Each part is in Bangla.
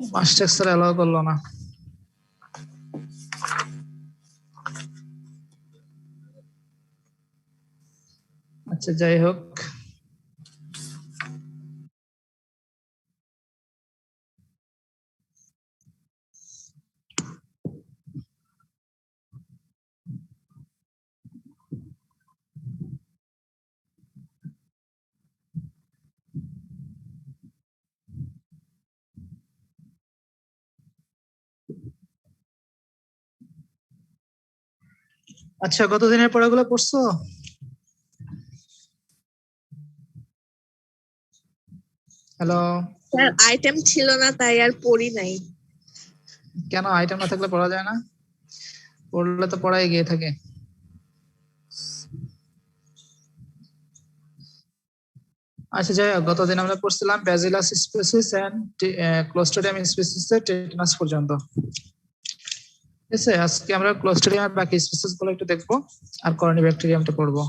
মাস্টার স্যার অ্যালাউ করলো না। আচ্ছা যাই হোক, আচ্ছা গত দিনের পড়াগুলো পড়ছো? হ্যালো স্যার আইটেম ছিল না তাই আর পড়ি নাই। কেন আইটেম না থাকলে পড়া যায় না? পড়লে তো পড়াই গিয়ে থাকে। আচ্ছা যাই হোক, গতদিন আমরা পড়ছিলাম ব্যাজিলাস স্পিসিস এন্ড ক্লোস্ট্রিডিয়াম স্পিসিস এর টেটানাস পর্যন্ত। ঠিক আছে, আজকে আমরা ক্লোস্ট্রিডিয়ামের বাকি স্পিসিস গুলো একটু দেখবো আর করনি ব্যাকটেরিয়ামটা পড়বো।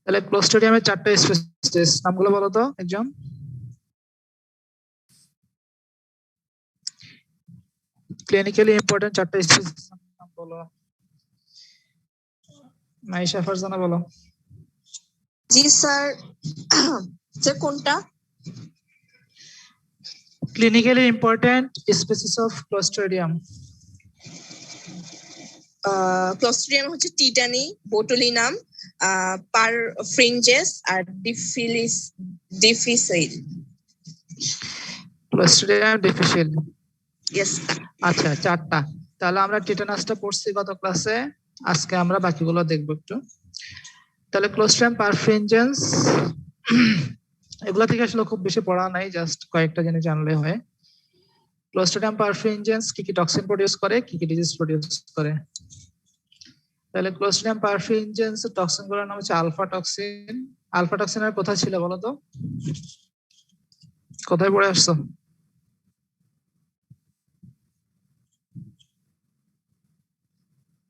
তাহলে ক্লোস্ট্রিডিয়ামের 4টা স্পিসিস নামগুলো বলো তো একজন। ক্লিনিক্যালি ইম্পর্টেন্ট 4টা স্পিসিস নাম বলো। মাইশা ফারজানা বলো। জি স্যার। যে কোনটা? Clinically important species of Clostridium. Clostridium হচ্ছে টিটানি, বোটুলিনাম, পারফ্রিনজেস আর ডিফিসিল। Clostridium difficile. ইয়েস। আচ্ছা 4টা। তাহলে আমরা টিটানাসটা পড়ছি গত ক্লাসে, আজকে আমরা বাকিগুলো দেখবো একটু। তাহলে ক্লোস্ট্রিডিয়াম পারফ্রিনজেন্স, এগুলো থেকে আসলে খুব বেশি পড়া নাই, জাস্ট কয়েকটা জিনিস জানলে হয়। ক্লোস্ট্রিডিয়াম পারফ্রিনজেন্স কি কি টক্সিন প্রডিউস করে, কি কি ডিজিজ প্রডিউস করে। তাহলে ক্লোস্ট্রিডিয়াম পারফ্রিনজেন্স টক্সিন গুলোর নাম হচ্ছে আলফা টক্সিন। আলফা টক্সিনের কোথায় ছিল বলো তো, কোথায় পড়ে আসছো?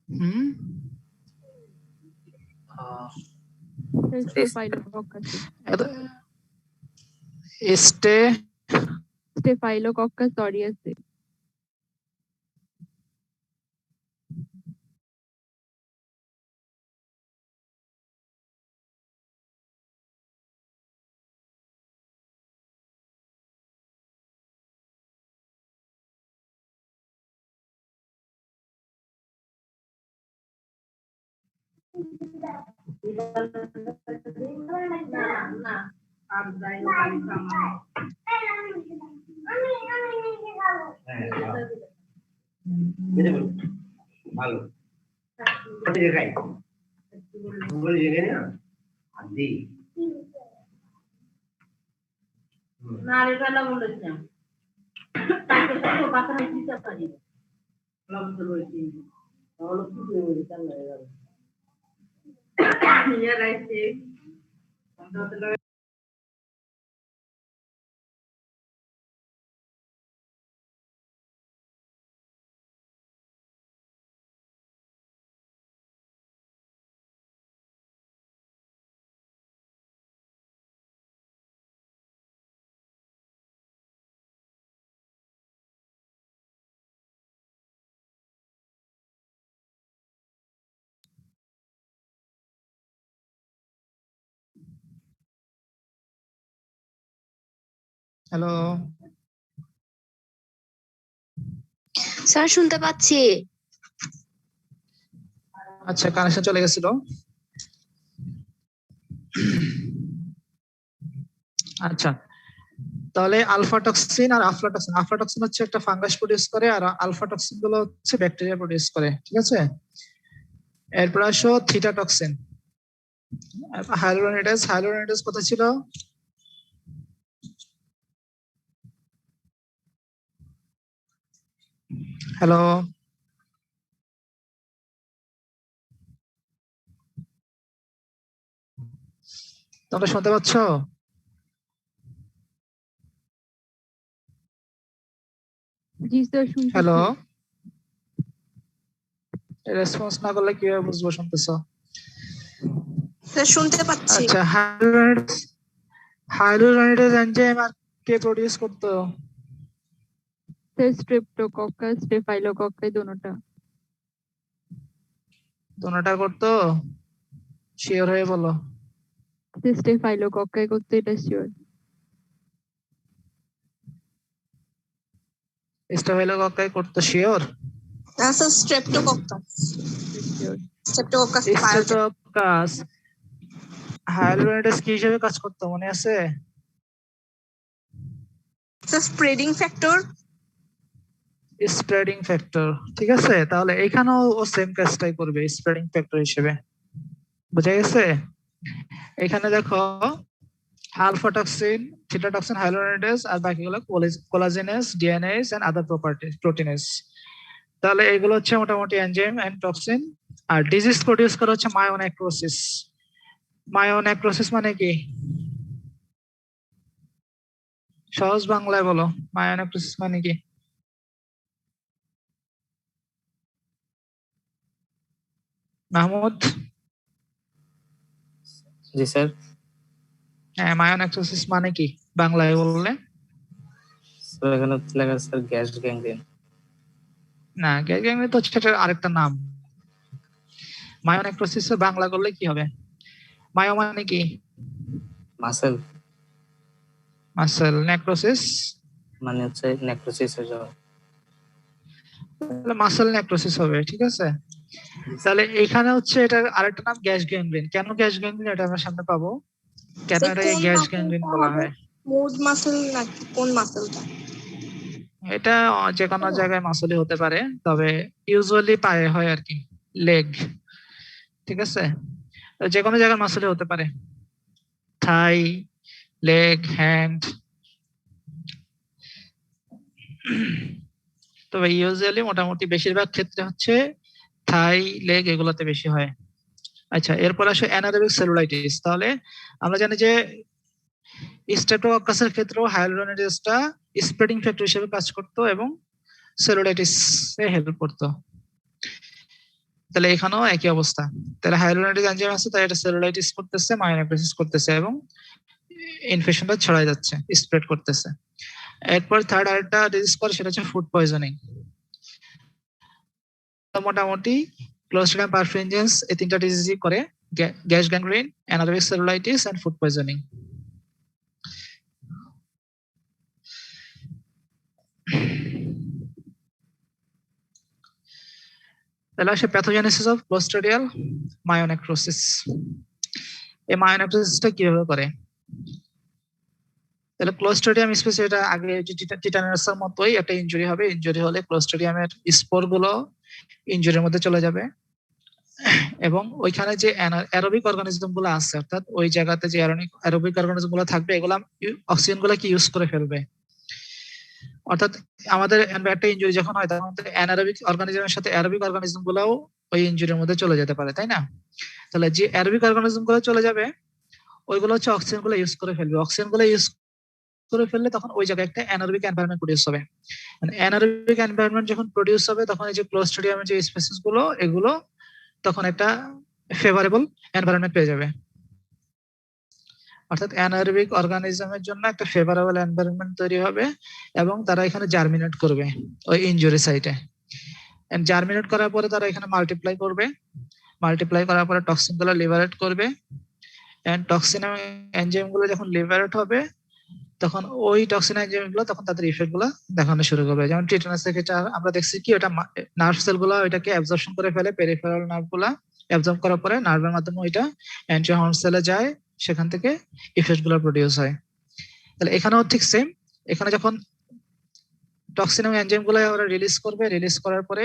হুম, স্টেফাইলোকক্কাস অরিয়াসে। ভালো নারীবেলা বলেছিলাম তাকে তো বাতা দিতে পারি লবণ রয়েছে তাহলে কি দিয়ে চাল হয়ে যাবে নিয়ে রাইছে হ্যালো স্যার শুনতে পাচ্ছি। আচ্ছা, কানেকশন চলে গেছিল। আচ্ছা, তাহলে আলফা টক্সিন আর আফলাটক্সিন। আফলাটক্সিন হচ্ছে একটা ফাঙ্গাস প্রডিউস করে, আর আলফা টক্সিন গুলো হচ্ছে ব্যাকটেরিয়া প্রডিউস করে। ঠিক আছে, এরপর আসো থিটা টক্সিন। হাইলোরেনিডাস। হাইলোরেনিডাস কোথায় ছিল? হ্যালো তোমরা শুনতে পাচ্ছ? জি স্যার শুনতেছি। হ্যালো, রেসপন্স না করলে কিভাবে বুঝবো শুনতেছো? স্যার শুনতে পাচ্ছি। আচ্ছা, হাইলোরেনিডাস হাইলোরানিডেজ এনজাইম আর কে প্রোডিউস করতো? স্যার স্ট্রেপ্টোকক্কাস স্টেফাইলোকক্কাই দোনোটা। দোনোটা করতো? শিওর হয়ে বলো। স্যার স্টেফাইলোকক্কাই করতে, এটা শিওর। স্টেফাইলোকক্কাই করতো, sure? Sir streptococcus. Sure. Streptococcus biotype. Streptococcus hyaluronidase কি হিসেবে কাজ করতো মনে আছে? Sir spreading factor. Spreading factor, ঠিক আছে। তাহলে এখানেও ও সেম কাজটাই করবে স্প্রেডিং ফ্যাক্টর হিসেবে, বুঝা গেছে? এখানে দেখো alpha toxin, theta toxin, hyaluronidase আর বাকিগুলো collagenase, DNase and other properties, proteinase. তাহলে এগুলো হচ্ছে মোটামুটি এনজাইম এন্ড টক্সিন। আর ডিজিজ প্রডিউস করা হচ্ছে মায়োনেক্রোসিস। মায়োনেক্রোসিস মানে কি? সহজ বাংলায় বলো, মায়োনেক্রোসিস মানে কি? মাহমুদ? জি স্যার। হ্যাঁ, মায়োনেক্রোসিস মানে কি বাংলায় বললে? স্যার এখানে লেখা আছে স্যার গ্যাস গ্যাংগ্রিন। না, গ্যাস গ্যাংগ্রিন তো সেটার আরেকটা নাম। মায়োনেক্রোসিস বাংলা করলে কি হবে? মায়ো মানে কি? Muscle muscle. নেক্রোসিস মানে হচ্ছে নেক্রোসিস হয়ে যাওয়া। তাহলে মাসেল নেক্রোসিস হবে, ঠিক আছে। তাহলে এখানে হচ্ছে এটার আরেকটা নাম গ্যাস গ্যাংগ্রিন। কেন গ্যাস গ্যাংগ্রিন এটা আমরা সামনে পাবো, কেন স্যার এটাকে কোন গ্যাস মাসেলটা গ্যাংগ্রিন বলা হবে? হয়। মুড মাসেল নাকি কোন মাসেলটা? এটা যে কোনো জায়গায় মাসলই হতে পারে, তবে ইউজুয়ালি পায়ে হয় আর কি, লেগ, ঠিক আছে। যে কোনো জায়গায় মাসলই হতে পারে, থাই, লেগ, হ্যান্ড। তবে ইউজুয়ালি মোটামুটি বেশিরভাগ ক্ষেত্রে হচ্ছে থাই, লেগ এগুলোতে বেশি হয়। আচ্ছা, এরপর আসে অ্যানারোবিক সেলুলাইটিস। তাহলে আমরা জানি যে স্ট্রেপ্টোকক্কাসের ক্ষেত্রেও হাইলোরানিডেজটা স্প্রেডিং ফ্যাক্টর হিসেবে কাজ করতো এবং সেলুলাইটিস এ হেল্প করতো। তাহলে এখানেও একই অবস্থা। তাহলে হাইলোরানিডেজ এনজাইম আছে, তাই এটা সেলুলাইটিস করতেছে, মায়োনেক্রোসিস করতেছে এবং ইনফেকশনটা ছড়ায় যাচ্ছে, স্প্রেড করতেছে। এরপর থার্ড আরেকটা ডিজিজ করে, সেটা হচ্ছে ফুড পয়জনিং। মোটামুটি ক্লোস্ট্রিডিয়াম পারফিনজেন্স এই তিনটা ডিজিজই করে, gas gangrene, anaerobic cellulitis and food poisoning. তাহলে আসে প্যাথোজেনেসিস অফ ক্লোস্ট্রিডিয়াল মায়োনেক্রোসিস। এই মায়োনেক্রোসিসটা কিভাবে করে? তাহলে ক্লোস্ট্রিডিয়াম স্পেস, এটা আগে টিটানাসের মতোই একটা ইনজুরি হবে। ইনজুরি হলে ক্লোস্ট্রিডিয়ামের স্পোর গুলো ইনজুরির মধ্যে চলে যাবে এবং ওইখানে যে অ্যারোবিক অর্গানিজম গুলো আছে, অর্থাৎ ওই জায়গাতে যে অ্যারোবিক অর্গানিজম গুলো থাকবে, এগুলা অক্সিজেন গুলা কি ইউজ করে ফেলবে। অর্থাৎ আমাদের একটা ইনজুরি যখন হয়, তখন অ্যানারোবিক অর্গানিজমের সাথে অ্যারোবিক অর্গানিজম গুলাও ওই ইনজুরির মধ্যে চলে যেতে পারে, তাই না? তাহলে যে অ্যারোবিক অর্গানিজম গুলো চলে যাবে, ওইগুলো হচ্ছে অক্সিজেন গুলো ইউজ করে ফেলবে। অক্সিজেন গুলো ইউজ করে ফেললে তখন ওই জায়গায় একটা অ্যানারোবিক এনভায়রনমেন্ট প্রডিউস হবে। অ্যানারোবিক এনভায়রনমেন্ট যখন প্রডিউস হবে, তখন এই যে ক্লোস্ট্রিডিয়ামের যে স্পেসিস গুলো, এগুলো তখন একটা ফেভারেবল এনভায়রনমেন্ট পেয়ে যাবে। অর্থাৎ অ্যানারোবিক অর্গানিজমের জন্য একটা ফেভারেবল এনভায়রনমেন্ট তৈরি হবে এবং তারা এখানে জার্মিনেট করবে ওই ইনজুরি সাইটে। এন্ড জার্মিনেট করার পরে তারা এখানে মাল্টিপ্লাই করবে। মাল্টিপ্লাই করার পরে টক্সিন গুলো লিবারেট করবে। এন্ড টক্সিন এবং এনজাইম গুলো যখন লিবারেট হবে, তখন ওই টক্সিন এনজাইম গুলো তখন তাদের ইফেক্ট গুলো দেখানো শুরু করবে। যেমন টিটানাসের ক্ষেত্রে আমরা দেখছি কি, ওটা নার্ভ সেল গুলো ওইটাকে অ্যাবজর্পশন করে ফেলে, পেরিফেরাল নার্ভ গুলা অ্যাবজর্ব করার পরে নার্ভের মাধ্যমে ওইটা অ্যান্টিহর্ন সেলে যায়, সেখান থেকে ইফেক্ট গুলো প্রডিউস হয়। তাহলে এখানেও ঠিক সেম। এখানে যখন টক্সিন এবং এনজাইম গুলো ওরা রিলিজ করবে, রিলিজ করার পরে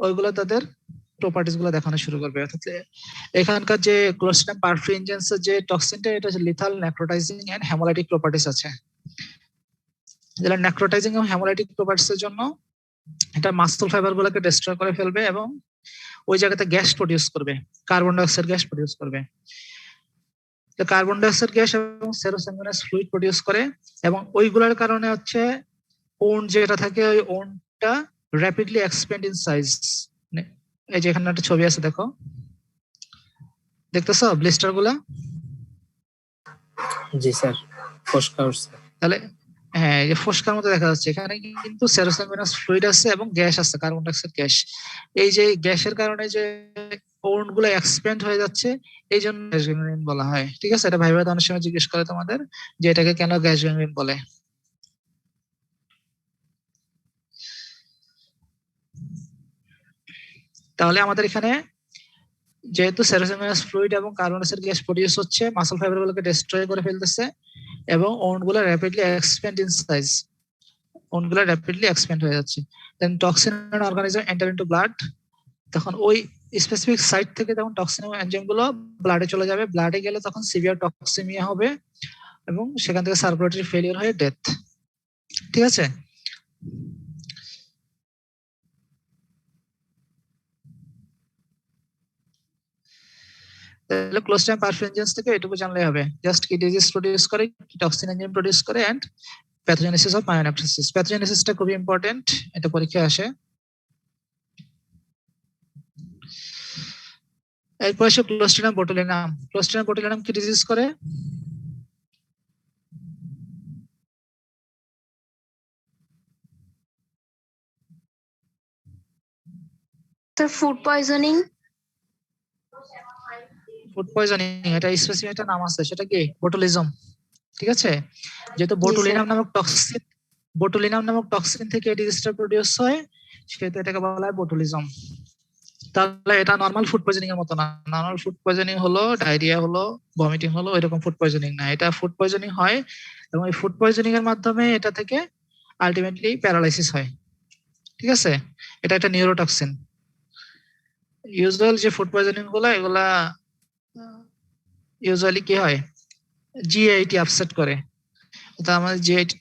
ওইগুলো তাদের প্রপার্টিজ গুলো দেখানো শুরু করবে। অর্থাৎ এখানকার যে ক্লোস্ট্রিডিয়াম পারফিনজেন্স যে টক্সিনটা, এটা হচ্ছে lethal, necrotising and haemolytic properties আছে। যেটা নেক্রোটাইজিং এবং হেমোলাইটিক প্রপার্টিজ এর জন্য এটা মাসল ফাইবার গুলোকে ডিস্ট্রয় করে ফেলবে এবং ওই জায়গাতে গ্যাস প্রডিউস করবে, carbon die oxide gas produce করবে। কার্বন ডাই অক্সাইড গ্যাস এবং সেরোস্যাঙ্গুইনাস ফ্লুইড প্রডিউস করে এবং ওইগুলোর কারণে হচ্ছে ওন যেটা থাকে, ওই ওনটা র্যাপিডলি এক্সপ্যান্ড ইন সাইজ। এই যে এখানে একটা ছবি আছে, দেখো, দেখতেছো ব্লিস্টার গুলা? জি স্যার। ফসকা উঠছে। তাহলে হ্যাঁ, এই যে ফোস্কার মতো দেখা যাচ্ছে, এখানে কিন্তু সেরোসাইনাস ফ্লুইড আছে এবং গ্যাস আছে, কার্বন ডাইঅক্সাইড গ্যাস। এই যে গ্যাসের কারণে যে ওর্ন গুলো এক্সপ্যান্ড হয়ে যাচ্ছে, এই জন্য গ্যাস গ্যাংগ্রিন বলা হয়। ঠিক আছে, এটা ভাইবা অনেক সময় জিজ্ঞেস করে তোমাদের যে এটাকে কেন গ্যাস গ্যাংগ্রিন বলে। তাহলে আমাদের এখানে যেহেতু সেরোসাইনাস ফ্লুইড এবং কার্বন ডাইঅক্সাইড গ্যাস প্রডিউস হচ্ছে, মাসল ফাইবার গুলোকে ডিস্ট্রয় করে ফেলতেছে এবং ওর্ন গুলো র্যাপিডলি এক্সপ্যান্ড ইন সাইজ, ওর্ন গুলো র্যাপিডলি এক্সপ্যান্ড হয়ে যাচ্ছে। Then toxin and organism enter into blood, তখন ওই স্পেসিফিক সাইট থেকে তখন টক্সিন এবং এনজাইম গুলো ব্লাডে চলে যাবে, ব্লাডে গেলে তখন সিভিয়ার টক্সিমিয়া হবে এবং সেখান থেকে সার্কুলেটরি ফেলিয়ার হয়ে ডেথ। ঠিক আছে, তাহলে ক্লোস্ট্রিডিয়াম পারফিউজেন্স থেকে এটুকু জানলে হবে, জাস্ট কি ডিজিজ প্রডিউস করে, কি টক্সিন এনজাইম প্রডিউস করে, এন্ড প্যাথোজেনেসিস অফ মায়োনেফ্রোসিস। প্যাথোজেনেসিসটা খুবই ইম্পর্টেন্ট, এটা পরীক্ষায় আসে। এরপর আসে ক্লোস্ট্রিডিয়াম বোটুলিনাম। ক্লোস্ট্রিডিয়াম বোটুলিনাম কি ডিজিজ করে? Sir food poisoning. Food poisoning, এটা স্পেসিফিক একটা নাম আছে, সেটা কি? বোটুলিজম। ঠিক আছে, যেহেতু বোটুলিনাম নামক টক্সিন থেকে এই ডিজিজটা প্রডিউস হয়, সেহেতু এটাকে বলা হয় বোটুলিজম। তাহলে এটা নরমাল ফুড পয়জনিং এর মতো না। নরমাল ফুড পয়জনিং হলো ডায়রিয়া হলো, ভমিটিং হলো, ওইরকম ফুড পয়জনিং না। এটা ফুড পয়জনিং হয় এবং এই ফুড পয়জনিং এর মাধ্যমে এটা থেকে আলটিমেটলি প্যারালাইসিস হয়। ঠিক আছে, এটা একটা নিউরোটক্সিন। ইউজুয়াল যে ফুড পয়জনিং গুলো, এগুলা ইউজুয়ালি কি হয়, জিআইটি আপসেট করে। তো আমাদের জিআইটি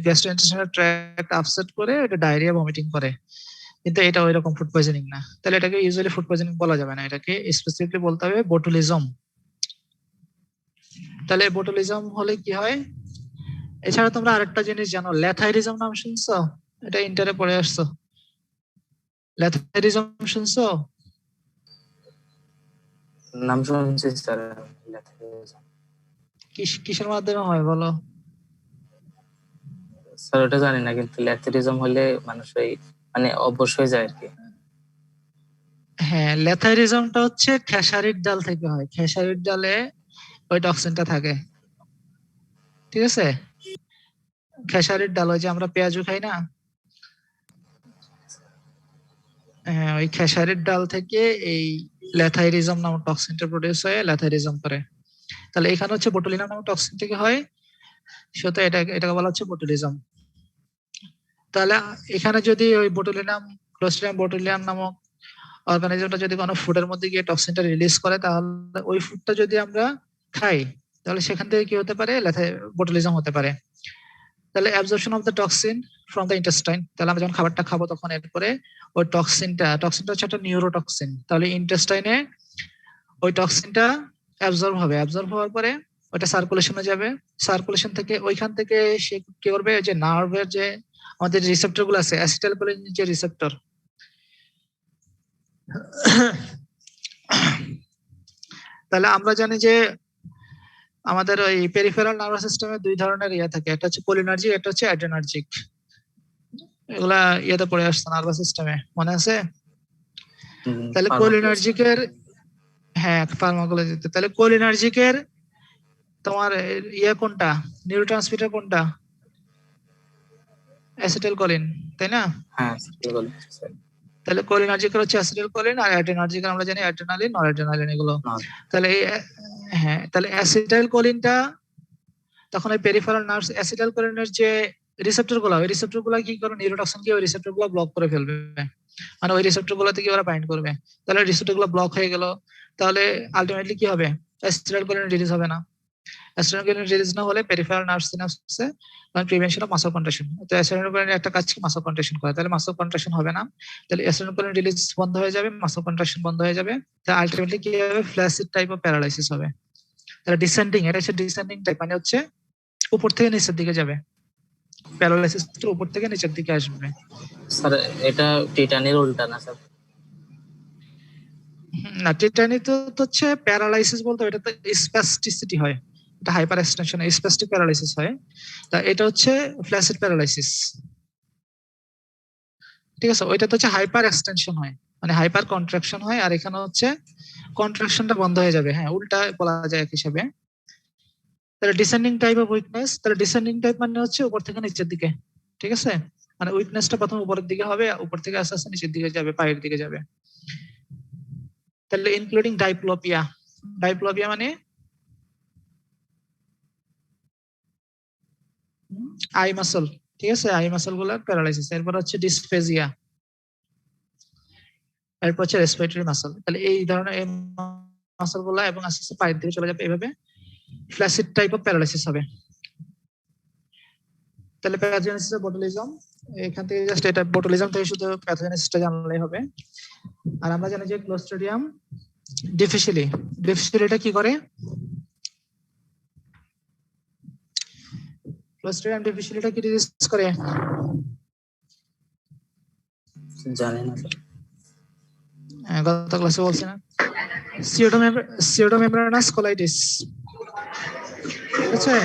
গ্যাস্ট্রোইন্টেস্টাইনাল ট্র্যাক্ট আপসেট করে এটা ডায়রিয়া ভমিটিং করে, কিন্তু এটা ওইরকম ফুড পয়জনিং না। তাহলে এটাকে ইউজুয়ালি ফুড পয়জনিং বলা যাবে না, এটাকে স্পেসিফিকলি বলতে হবে বোটুলিজম। তাহলে বোটুলিজম হলে কি হয়? এছাড়া তোমরা আরেকটা জিনিস জানো, ল্যাথাইরিজম নাম শুনছো? এটা ইন্টারে পড়ে আসছো, ল্যাথাইরিজম শুনছো? নাম শুনছি স্যার। কিসের মাধ্যমে হয় বলো? স্যার ওটা জানি না, কিন্তু ল্যাথেরিজম হলে মানুষ ওই মানে অবশ হয়ে যায় আর কি। হ্যাঁ, ল্যাথাইরিজমটা হচ্ছে খেসারির ডাল থেকে হয়, খেসারির ডালে ওই টক্সিনটা থাকে। ঠিক আছে, খেসারির ডাল, ওই যে আমরা পেঁয়াজু খাই না, হ্যাঁ, ওই খেসারির ডাল থেকে এই ল্যাথাইরিজম নামক টক্সিনটা প্রডিউস হয়ে ল্যাথাইরিজম করে। তাহলে এখানে হচ্ছে বোটুলিনাম নামক টক্সিন থেকে হয়, সেটা এটাকে বলা হচ্ছে বোটুলিজম। তাহলে এখানে যদি ওই বোটুলিনাম, ক্লোস্ট্রিডিয়াম বোটুলিনাম নামক অর্গানিজমটা যদি কোনো ফুডের মধ্যে গিয়ে টক্সিনটা রিলিজ করে, তাহলে ওই ফুডটা যদি আমরা খাই, তাহলে সেখান থেকে কি হতে পারে? বোটুলিজম হতে পারে। তাহলে absorption of the toxin from the intestine, তাহলে আমরা যখন খাবারটা খাবো তখন এরপরে ওই টক্সিনটা হচ্ছে একটা নিউরোটক্সিন, তাহলে ইন্টেস্টাইনে ওই টক্সিনটা অ্যাবজর্ব হওয়ার পরে ওটা সার্কুলেশনে যাবে, সার্কুলেশন থেকে ওইখান থেকে সে কি করবে, যে নার্ভের যে আমাদের রিসেপ্টর গুলো আছে, অ্যাসিটাইলকোলিন যে রিসেপ্টর, তাহলে আমরা জানি যে আমাদের ওই পেরিফেরাল নার্ভাস সিস্টেমে দুই ধরনের ইয়ে থাকে, একটা হচ্ছে কোলিনার্জিক, একটা হচ্ছে অ্যাড্রেনার্জিক। এগুলা ইয়েতে পড়ে আসছে নার্ভাস সিস্টেমে, মনে আছে? তাহলে কোলিনার্জিকের, হ্যাঁ ফার্মাকোলজিতে, তাহলে কোলিনার্জিকের তোমার ইয়ে কোনটা, নিউরোট্রান্সমিটার কোনটা? অ্যাসিটাইলকোলিন, তাই না? হ্যাঁ, তাহলে কোলিনার্জিকের হচ্ছে অ্যাসিটাইলকোলিন, আর অ্যাড্রেনার্জিকের আমরা জানি অ্যাড্রেনালিন, নরঅ্যাড্রেনালিন এগুলো। তাহলে এই হ্যাঁ, তাহলে অ্যাসিটাইলকোলিনটা তখন ওই পেরিফেরাল নার্ভস অ্যাসিটাইলকোলিনের যে রিসেপ্টর গুলো, ওই রিসেপ্টর গুলো কি করে, নিউরোটক্সিন কি ওই রিসেপ্টর গুলো ব্লক করে ফেলবে, মানে ওই রিসেপ্টর গুলোতে কি ওরা বাইন্ড করবে। তাহলে রিসেপ্টর গুলো ব্লক হয়ে গেল, তাহলে আলটিমেটলি কি হবে? অ্যাসিটাইলকোলিন রিলিজ হবে না। অ্যাসিটাইলকোলিন রিলিজ না হলে পেরিফেরাল নার্ভ সিনাপসে মানে প্রিভেনশন অফ মাসল কন্ট্রাকশন, তো অ্যাসিটাইলকোলিনের একটা কাজ কি, মাসল কন্ট্রাকশন করা, তাহলে মাসল কন্ট্রাকশন হবে না, তাহলে অ্যাসিটাইলকোলিন রিলিজ বন্ধ হয়ে যাবে, মাসল কন্ট্রাকশন বন্ধ হয়ে যাবে, তাহলে আলটিমেটলি কি হবে? ফ্ল্যাসিড টাইপ অফ প্যারালাইসিস হবে। তাহলে ডিসেন্ডিং, এটা হচ্ছে ডিসেন্ডিং টাইপ, মানে হচ্ছে উপর থেকে নিচের দিকে যাবে, প্যারালাইসিস উপর থেকে নিচের দিকে আসবে। স্যার এটা টিটানির উল্টা না স্যার? না, টিটানি তো হচ্ছে প্যারালাইসিস বলতে, এটা তো স্প্যাস্টিসিটি হয়, এটা হাইপার এক্সটেনশন স্প্যাস্টিক প্যারালাইসিস হয়। তা এটা হচ্ছে ফ্ল্যাসিড প্যারালাইসিস, ঠিক আছে। ওইটা তো হচ্ছে হাইপার এক্সটেনশন হয়, মানে হাইপার কন্ট্রাকশন হয়, আর এখানে হচ্ছে কন্ট্রাকশনটা বন্ধ হয়ে যাবে। হ্যাঁ, উল্টা বলা যায় এক হিসাবে। তাহলে ডিসেন্ডিং টাইপ অফ উইকনেস, তাহলে ডিসেন্ডিং টাইপ মানে হচ্ছে উপর থেকে নিচের দিকে, ঠিক আছে। মানে উইকনেসটা প্রথম উপরের দিকে হবে, উপর থেকে আস্তে আস্তে নিচের দিকে যাবে, পায়ের দিকে যাবে। তাহলে ইনক্লুডিং ডাইপ্লোপিয়া, ডাইপ্লোপিয়া মানে আই মাসল, ঠিক আছে, আই মাসল গুলার প্যারালাইসিস। এরপর হচ্ছে ডিসফেজিয়া, এরপর হচ্ছে রেসপিরেটরি মাসল। তাহলে এই ধরনের এই মাসল গুলা এবং আস্তে আস্তে পায়ের দিকে চলে যাবে, এভাবে ফ্ল্যাসিড টাইপ অফ প্যারালাইসিস হবে। তাহলে প্যাথোজেনেসিস অফ বোটুলিজম, এখান থেকে জাস্ট এটা বোটুলিজম থেকে শুধু প্যাথোজেনেসিসটা জানলেই হবে। আর আমরা জানি যে ক্লোস্ট্রিডিয়াম ডিফিসিলি, ডিফিসিলিটা কি করে? ক্লোস্ট্রিডিয়াম ডিফিসিলিটা কি ডিজিজ করে? জানি না স্যার। গত ক্লাসে বলছি না, সিউডোমেমব্রেনাস কোলাইটিস, ঠিক আছে।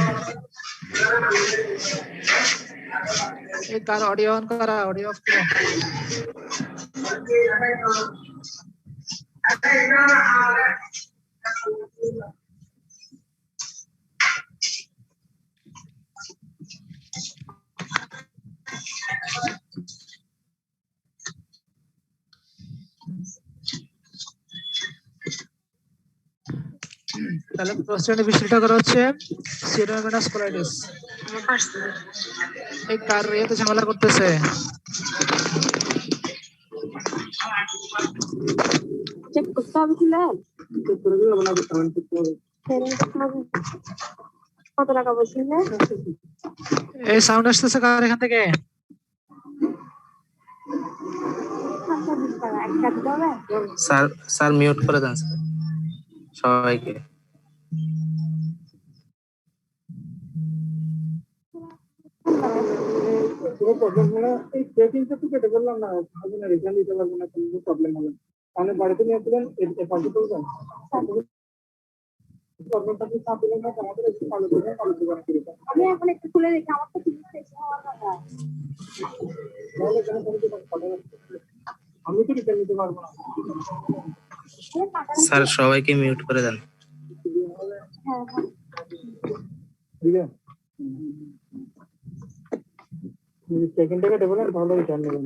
এই কার অডিও অন করা, অডিও অফ করো। তাহলে ক্লোস্ট্রিডিয়াম ডিফিসিলিটা করা হচ্ছে সিউডোমেমব্রেনাস কোলাইটিস। এই কার ইয়েতে ঝামেলা করতেছে? চেক করতে হবে কি ল্যাব? কত টাকা বলছিলে? এই সাউন্ড আসতেছে কার এখান থেকে? স্যার স্যার মিউট করে দেন স্যার সবাইকে। প্রবলেম হলো এই সেটিংটা তো কেটে বললাম না, আমি না রিটার্ন দিতে পারবো না, কোনো প্রবলেম হবে। আপনি বাড়িতে নিয়েছিলেন এই পাশে করবেন প্রবলেমটা কি সাথে না আমাদের একটু ভালো করে আমি এখন একটু খুলে দেখি, আমার তো ঠিক আছে হওয়ার কথা। তাহলে কেন কথা আমি তো রিটার্ন দিতে পারবো না। স্যার সবাইকে মিউট করে দেন। ঠিক আছে, সেকেন্ডটা কেটে বলেন তাহলে রিটার্ন নেবেন।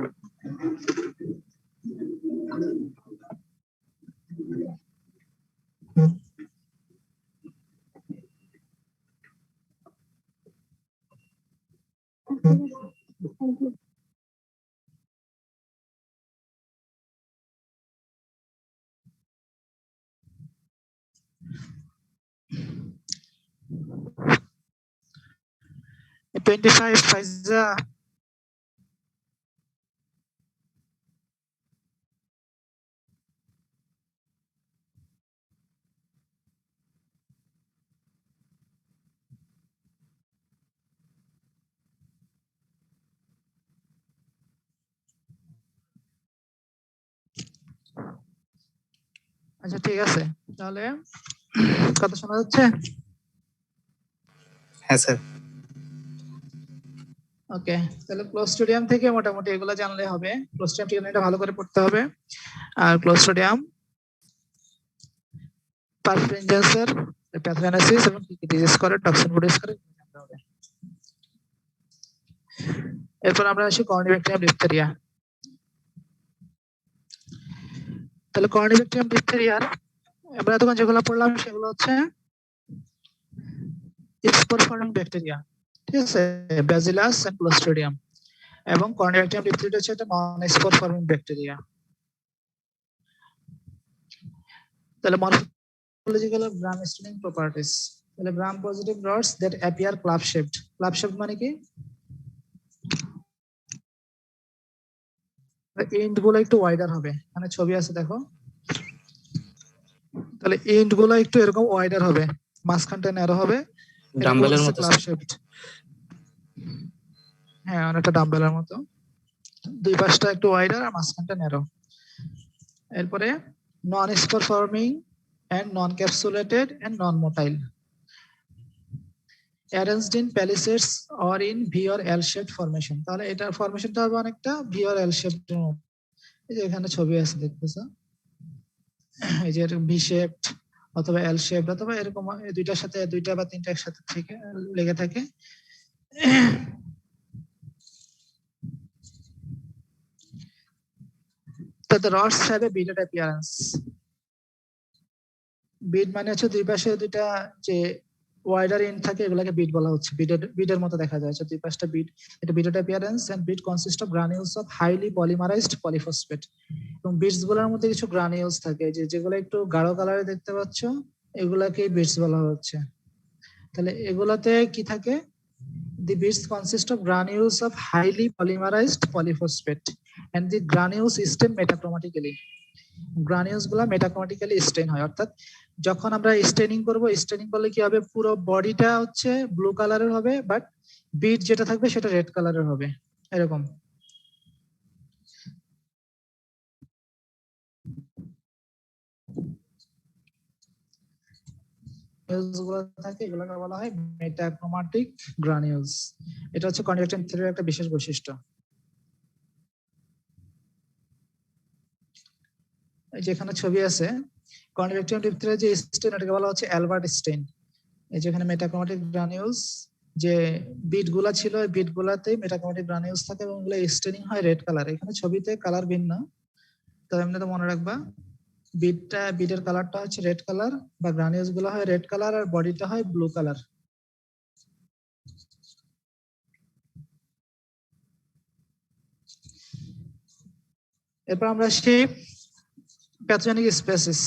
25 ফাইজা, আচ্ছা ঠিক আছে। তাহলে কথা শোনা যাচ্ছে? হ্যাঁ স্যার। ওকে, তাহলে ক্লোস্ট্রিডিয়াম থেকে মোটামুটি এগুলো জানলে হবে। ক্লোস্ট্রিডিয়াম ঠিকানাটা ভালো করে পড়তে হবে। আর ক্লোস্ট্রিডিয়াম পারফেরেন্সের প্যাথোজেনেসিস এবং কি কি ডিজিজ করে, টক্সিন প্রডিউস করে জানতে হবে। এরপর আমরা আসি কর্নিব্যাকটেরিয়াম ডিপথেরিয়া। তাহলে কর্নিব্যাকটেরিয়াম ডিপথেরিয়ার আমরা এতক্ষণ যেগুলো পড়লাম সেগুলো হচ্ছে স্পোর ফর্মিং ব্যাকটেরিয়া, ঠিক আছে, ব্যাসিলাস এন্ড ক্লোস্ট্রিডিয়াম। এবং কর্নিব্যাকটেরিয়াম ডিপথেরিয়া হচ্ছে একটা নন স্পোর ফর্মিং ব্যাকটেরিয়া। তাহলে মরফোলজিক্যাল গ্রাম স্টেনিং প্রপার্টিজ, তাহলে gram positive roads that appear club shaped. Club shaped মানে কি? এন্ড গুলো একটু ওয়াইডার হবে, মানে ছবি আছে দেখো। তাহলে এন্ড গুলো একটু এরকম ওয়াইডার হবে, মাঝখানটা ন্যারো হবে, ডাম্বেলের মতো ক্লাব শেপড। হ্যাঁ, অনেকটা ডাম্বেলের মতো, দুই পাশটা একটু ওয়াইডার আর মাঝখানটা ন্যারো। এরপরে non spore forming and non capsulated and non motile. Arranged in palisades or in V or L shaped formation. তাহলে এটা ফরমেশনটা হবে অনেকটা ভি অর এল শেপড। এই যে এখানে ছবি আছে দেখতেছো, এই যে ভি শেপড অথবা এল শেপড অথবা এরকম দুইটার সাথে দুইটা বা তিনটা একসাথে থেকে লেগে থাকে। The rods have a beaded appearance. বিড মানে হচ্ছে দুই পাশে দুইটা যে ওয়াইডার এন্ড থাকে এগুলাকে বিড বলা হচ্ছে। বিডের মতো দেখা যায়, দুই পাশটা বিড। এটা beaded appearance and bead consist of granules of highly polymerised polyphosphate. এবং বিডস গুলোর মধ্যে কিছু গ্রানিউলস থাকে যেগুলো একটু গাঢ় কালারে দেখতে পাচ্ছ, এগুলাকে বিডস বলা হচ্ছে। তাহলে এগুলাতে কি থাকে? The beads consist of granules of highly polymerized polyphosphate and the granules stain metachromatically. গ্রানিউলস গুলা মেটাক্রোমাটিক্যালি স্টেইন হয়, অর্থাৎ যখন আমরা স্টেনিং করব, স্টেনিং করলে কি হবে, পুরো বডিটা হচ্ছে ব্লু কালারের হবে, বাট বিট যেটা থাকবে সেটা রেড কালারের হবে, এরকম। গুলো থাকে এগুলোকে বলা হয় মেটাক্রোমাটিক গ্রানিউলস। এটা হচ্ছে কনডাক্টিং থিওরির একটা বিশেষ বৈশিষ্ট্য। যেখানে ছবি আছে কনডাক্টিং ডিপথেরিয়া যে স্টেন, এটাকে বলা হচ্ছে অ্যালবার্ট স্টেন। এই যেখানে মেটাক্রোমাটিক গ্রানিউলস যে বিট গুলা ছিল, ওই বিট গুলাতে মেটাক্রোমাটিক গ্রানিউলস থাকে এবং এগুলো স্টেনিং হয় রেড কালার। এখানে ছবিতে কালার ভিন্ন, তবে এমনিতে মনে রাখবা বিটের কালারটা হচ্ছে রেড কালার, বা গ্রানিউলস গুলো হয় রেড কালার আর বডিটা হয় ব্লু কালার। এরপর আমরা আসি প্যাথোজেনিক স্পেসিস।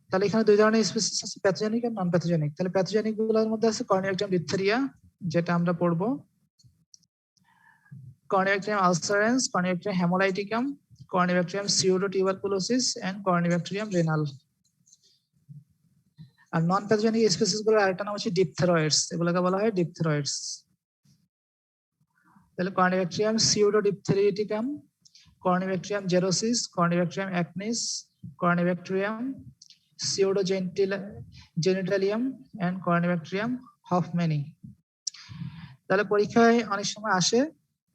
তাহলে এখানে দুই ধরনের স্পেসিস আছে, প্যাথোজেনিক আর নন প্যাথোজেনিক। তাহলে প্যাথোজেনিক গুলোর মধ্যে আছে কর্নিয়াক্টিয়াম ডিপথেরিয়া, যেটা আমরা পড়বো, Corynebacterium ulcerans, Corynebacterium haemolyticum, Corynebacterium pseudotuberculosis and Corynebacterium renale. আর নন প্যাথোজেনিক স্পেসিস গুলোর আরেকটা নাম হচ্ছে ডিপথেরয়েডস, এগুলোকে বলা হয় ডিপথেরয়েডস। তাহলে কর্নিব্যাকটেরিয়াম সিউডোডিপথেরিটিকাম, কর্নিব্যাকটেরিয়াম জেরোসিস, কর্নিব্যাকটেরিয়াম অ্যাকনিস, কর্নিব্যাকটেরিয়াম সিউডোজেনিটালিয়াম এন্ড কর্নিব্যাকটেরিয়াম হফম্যানি। তাহলে পরীক্ষায় অনেক সময় আসে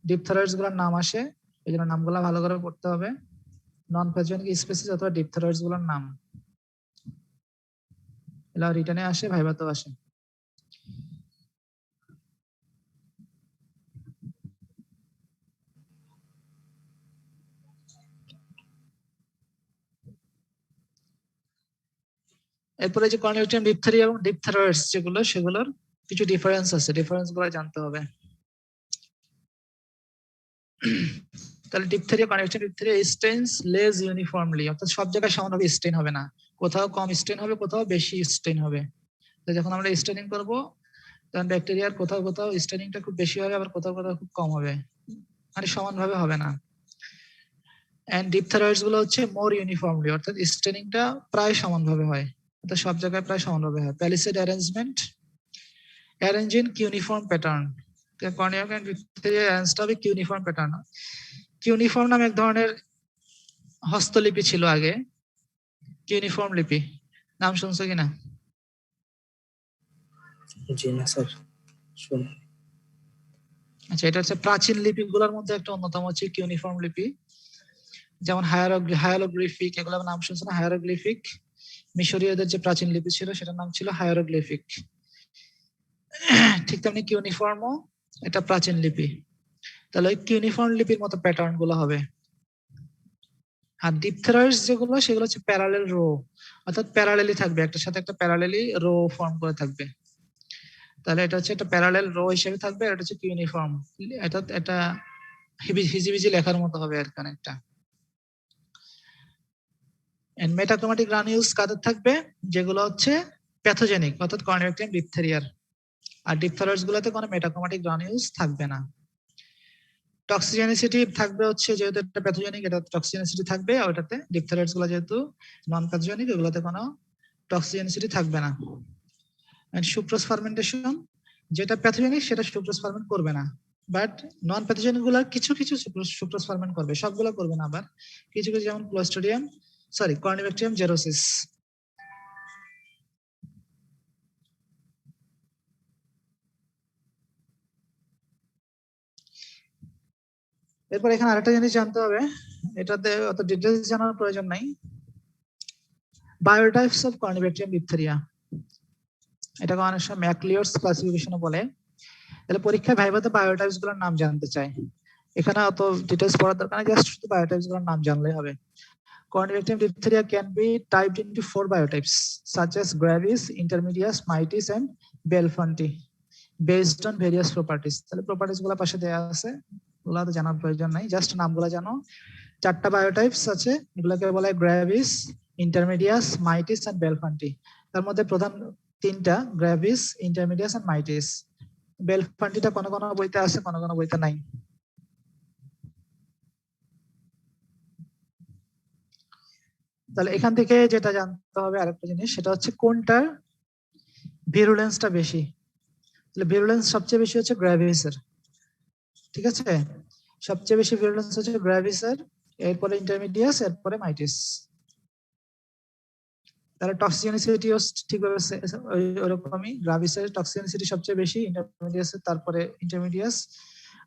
ডিপথেরয়েডস গুলোর নাম আসে, এই জন্য নামগুলো ভালো করে পড়তে হবে। নন প্যাথোজেনিক স্পেসিস অথবা ডিপথেরয়েডস গুলোর নাম এগুলো রিটার্নে আসে, ভাইভাতেও আসে। এরপরে যে কর্নিয়াক্টিয়াম ডিপথেরিয়া এবং ডিপথেরয়েডস যেগুলো, সেগুলোর কিছু ডিফারেন্স আছে, ডিফারেন্স গুলো জানতে হবে। তাহলে diphtheria, Corynebacterium diphtheria stains less uniformly, অর্থাৎ সব জায়গায় সমানভাবে স্টেইন হবে না, কোথাও কম স্টেইন হবে, কোথাও বেশি স্টেইন হবে। তো যখন আমরা স্টেনিং করব, তখন ব্যাকটেরিয়ার কোথাও কোথাও স্টেনিংটা খুব বেশি হবে, আবার কোথাও কোথাও খুব কম হবে, মানে সমানভাবে হবে না। এন্ড ডিপথেরয়েডস গুলো হচ্ছে মোর ইউনিফর্মলি, অর্থাৎ স্টেনিংটা প্রায় সমানভাবে হয়, অর্থাৎ সব জায়গায় প্রায় সমানভাবে হয়। Palisade arrangement, arrange in cuneiform pattern. Corynebacterium diphtheria arranged হবে কিউনিফর্ম প্যাটার্ন। কিউনিফর্ম নামে এক ধরনের হস্তলিপি ছিল আগে, কিউনিফর্ম লিপি, নাম শুনছো কিনা? জি না স্যার, শুনুন। আচ্ছা, এটা হচ্ছে প্রাচীন লিপিগুলোর মধ্যে একটা অন্যতম হচ্ছে কিউনিফর্ম লিপি। যেমন হায়ারোগ্লিফিক, এগুলো নাম শুনছো না? হায়ারোগ্লিফিক, মিশরীয়দের যে প্রাচীন লিপি ছিল সেটার নাম ছিল হায়ারোগ্লিফিক। ঠিক তেমনি কিউনিফর্মও এটা প্রাচীন লিপি। তাহলে ওই কিউনিফর্ম লিপির মতো প্যাটার্ন গুলো হবে। আর ডিপথেরয়েডস যেগুলো, সেগুলো হচ্ছে প্যারালেল রো, অর্থাৎ প্যারালেলি থাকবে, একটার সাথে একটা প্যারালেলি রো ফর্ম করে থাকবে। তাহলে এটা হচ্ছে একটা প্যারালেল রো হিসেবে থাকবে, আর এটা হচ্ছে কিউনিফর্ম। এটা হিজিবিজি লেখার মতো হবে আর অনেকটা। এন্ড মেটাক্রোমাটিক গ্রানিউলস কাদের থাকবে? যেগুলো হচ্ছে প্যাথোজেনিক, অর্থাৎ কর্নিয়াক্টিয়াম ডিপথেরিয়ার। আর ডিপথেরয়েডস গুলোতে কোনো মেটাক্রোমাটিক গ্রানিউলস থাকবে না। টক্সিজেনিসিটি থাকবে হচ্ছে, যেহেতু এটা প্যাথোজেনিক, এটা টক্সিজেনিসিটি থাকবে, আর ওটাতে ডিপথেরয়েডস গুলো যেহেতু নন প্যাথোজেনিক, এগুলোতে কোনো টক্সিজেনিসিটি থাকবে না। এন্ড সুক্রোজ ফার্মেন্টেশন, যেটা প্যাথোজেনিক সেটা সুক্রোজ ফার্মেন্ট করবে না, বাট নন প্যাথোজেনিক গুলো কিছু কিছু সুক্রোজ ফার্মেন্ট করবে, সবগুলো করবে না, আবার কিছু কিছু, যেমন কর্নিব্যাকটেরিয়াম জেরোসিস। এরপর এখানে আরেকটা জিনিস জানতে হবে, এটাতে অত ডিটেলস জানার প্রয়োজন নাই। বায়োটাইপস অফ কর্নিব্যাকটেরিয়াম ডিপথেরিয়া, এটাকে অনেক সময় ম্যাকলিওরস ক্লাসিফিকেশনও বলে। তাহলে পরীক্ষায় ভাইভাতে বায়োটাইপস গুলোর নাম জানতে চাই, এখানে অত ডিটেলস পড়ার দরকার নেই, জাস্ট শুধু বায়োটাইপস গুলোর নাম জানলেই হবে। Corynebacterium diphtheria can be typed into 4 biotypes such as gravis, intermedius, mitis and belfanti based on various properties. তাহলে প্রপার্টিজ গুলো পাশে দেয়া আছে, ওগুলো তো জানার প্রয়োজন নাই, জাস্ট নামগুলো জানো। 4টা বায়োটাইপস আছে, এগুলোকে বলা হয় গ্র্যাভিস, ইন্টারমিডিয়াস, মাইটিস এন্ড বেলফান্টি। তার মধ্যে প্রধান 3টা, গ্র্যাভিস, ইন্টারমিডিয়াস এন্ড মাইটিস। বেলফান্টিটা কোন কোন বইতে আছে, কোন কোন বইতে নাই। তাহলে এখান থেকে যেটা জানতে হবে আরেকটা জিনিস, সেটা হচ্ছে কোনটার ভিরুলেন্সটা বেশি। তাহলে ভিরুলেন্স সবচেয়ে বেশি হচ্ছে গ্র্যাভিসের, ঠিক আছে, সবচেয়ে বেশি ভিরুলেন্স হচ্ছে গ্র্যাভিসের, এরপরে ইন্টারমিডিয়াস, এরপরে মাইটিস। তাহলে টক্সিসিটিও ঠিকভাবে ওরকমই, গ্র্যাভিসের টক্সিসিটি সবচেয়ে বেশি, ইন্টারমিডিয়াসের তারপরে ইন্টারমিডিয়াস